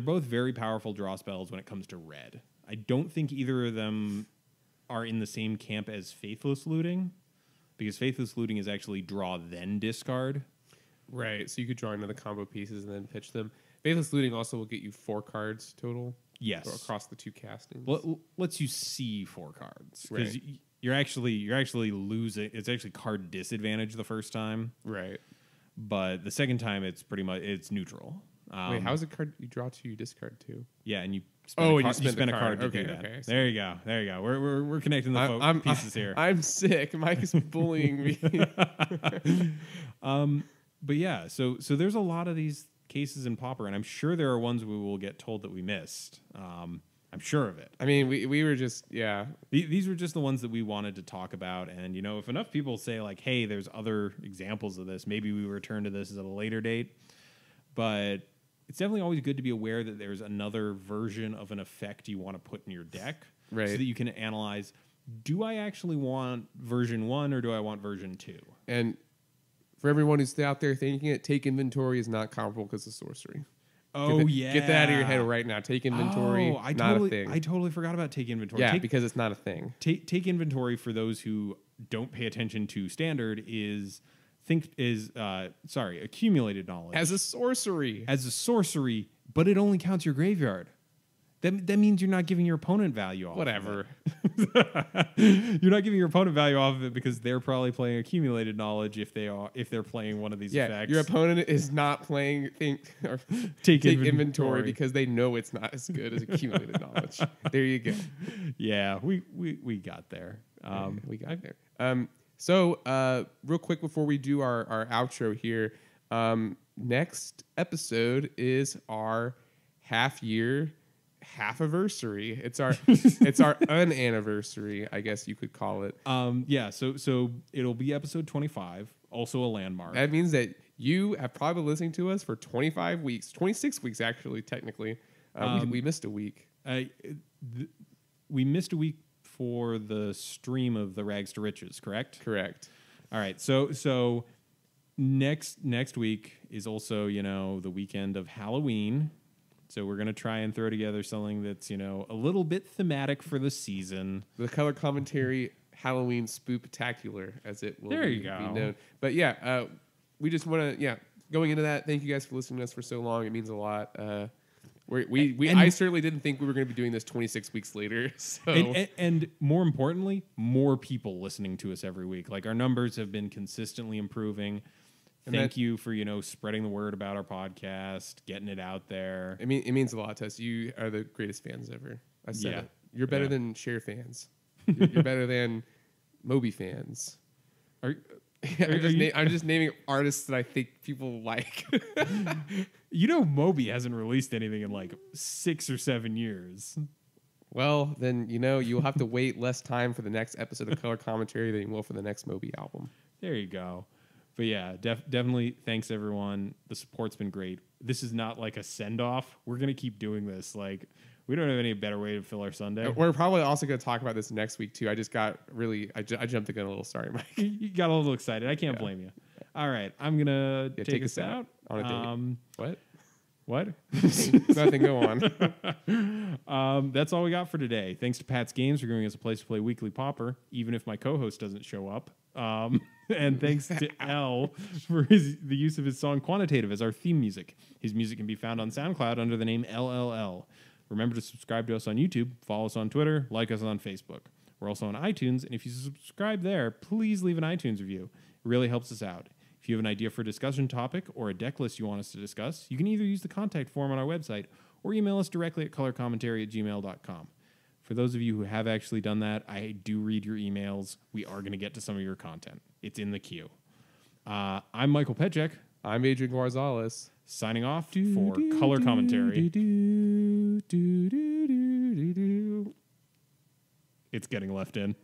both very powerful draw spells when it comes to red. I don't think either of them are in the same camp as Faithless Looting, because Faithless Looting is actually draw then discard. Right, so you could draw into the combo pieces and then pitch them. Faithless Looting also will get you 4 cards total. Yes, across the 2 castings. Lets you see 4 cards because Right. you're actually losing. It's actually card disadvantage the first time, Right. but the second time it's pretty much it's neutral. Wait, how's a card you draw 2, you discard 2? Yeah, and you you spend a the card to okay, do that. okay, there you go. We're connecting the pieces here. I'm sick. Mike is bullying me. But yeah, so there's a lot of these cases in Pauper, and I'm sure there are ones we will get told that we missed. I'm sure of it. I mean, we were just These were just the ones that we wanted to talk about, and if enough people say like, "Hey, there's other examples of this," maybe we return to this at a later date. But it's definitely always good to be aware that there's another version of an effect you want to put in your deck, right? So that you can analyze: do I actually want version 1 or do I want version 2? And for everyone who's out there thinking it, take inventory is not comparable because of sorcery. Get that out of your head right now. Take inventory, not a thing. I totally forgot about take inventory. Yeah, because it's not a thing. Take inventory, for those who don't pay attention to standard, is accumulated knowledge. As a sorcery, but it only counts your graveyard. That means you're not giving your opponent value off. Whatever. You're not giving your opponent value off of it because they're probably playing accumulated knowledge if they're playing one of these effects. Your opponent is not playing take inventory because they know it's not as good as accumulated knowledge. There you go. Yeah, we got there. We got there. So real quick before we do our outro here, next episode is our half-anniversary. It's our unanniversary, I guess you could call it. So it'll be episode 25, also a landmark. That means that you have probably been listening to us for 25 weeks, 26 weeks actually, technically. We missed a week. We missed a week for the stream of the Rags to Riches, correct? Correct. All right. So next week is also, the weekend of Halloween. So we're going to try and throw together something that's, a little bit thematic for the season. The Color Commentary Halloween Spooptacular, as it will be known. But we just want to, going into that, thank you guys for listening to us for so long. It means a lot. I certainly didn't think we were going to be doing this 26 weeks later. So. And more importantly, more people listening to us every week. Like, our numbers have been consistently improving. Thank you for, spreading the word about our podcast, getting it out there. It means a lot to us. You are the greatest fans ever. I said it. You're better than Cher fans. You're better than Moby fans. I'm just naming artists that I think people like. Moby hasn't released anything in like 6 or 7 years. Well, then, you'll have to wait less time for the next episode of Color Commentary than you will for the next Moby album. There you go. But yeah, definitely thanks everyone. The support's been great. This is not like a send-off. We're going to keep doing this. Like, we don't have any better way to fill our Sunday. We're probably also going to talk about this next week too. I just got I jumped the gun a little. Sorry, Mike. You got a little excited. I can't blame you. All right, I'm going to take us out on a date. What? Nothing. Go on. That's all we got for today. Thanks to Pat's Games for giving us a place to play weekly Pauper, even if my co-host doesn't show up. And thanks to L for the use of his song Quantitative as our theme music. His music can be found on SoundCloud under the name LLL. Remember to subscribe to us on YouTube, follow us on Twitter, like us on Facebook. We're also on iTunes, and if you subscribe there, please leave an iTunes review. It really helps us out. If you have an idea for a discussion topic or a deck list you want us to discuss, you can either use the contact form on our website or email us directly at colorcommentary@gmail.com. For those of you who have actually done that, I do read your emails. We are going to get to some of your content. It's in the queue. I'm Michael Petchek. I'm Adrian Gonzalez. Signing off for Color Commentary. It's getting left in.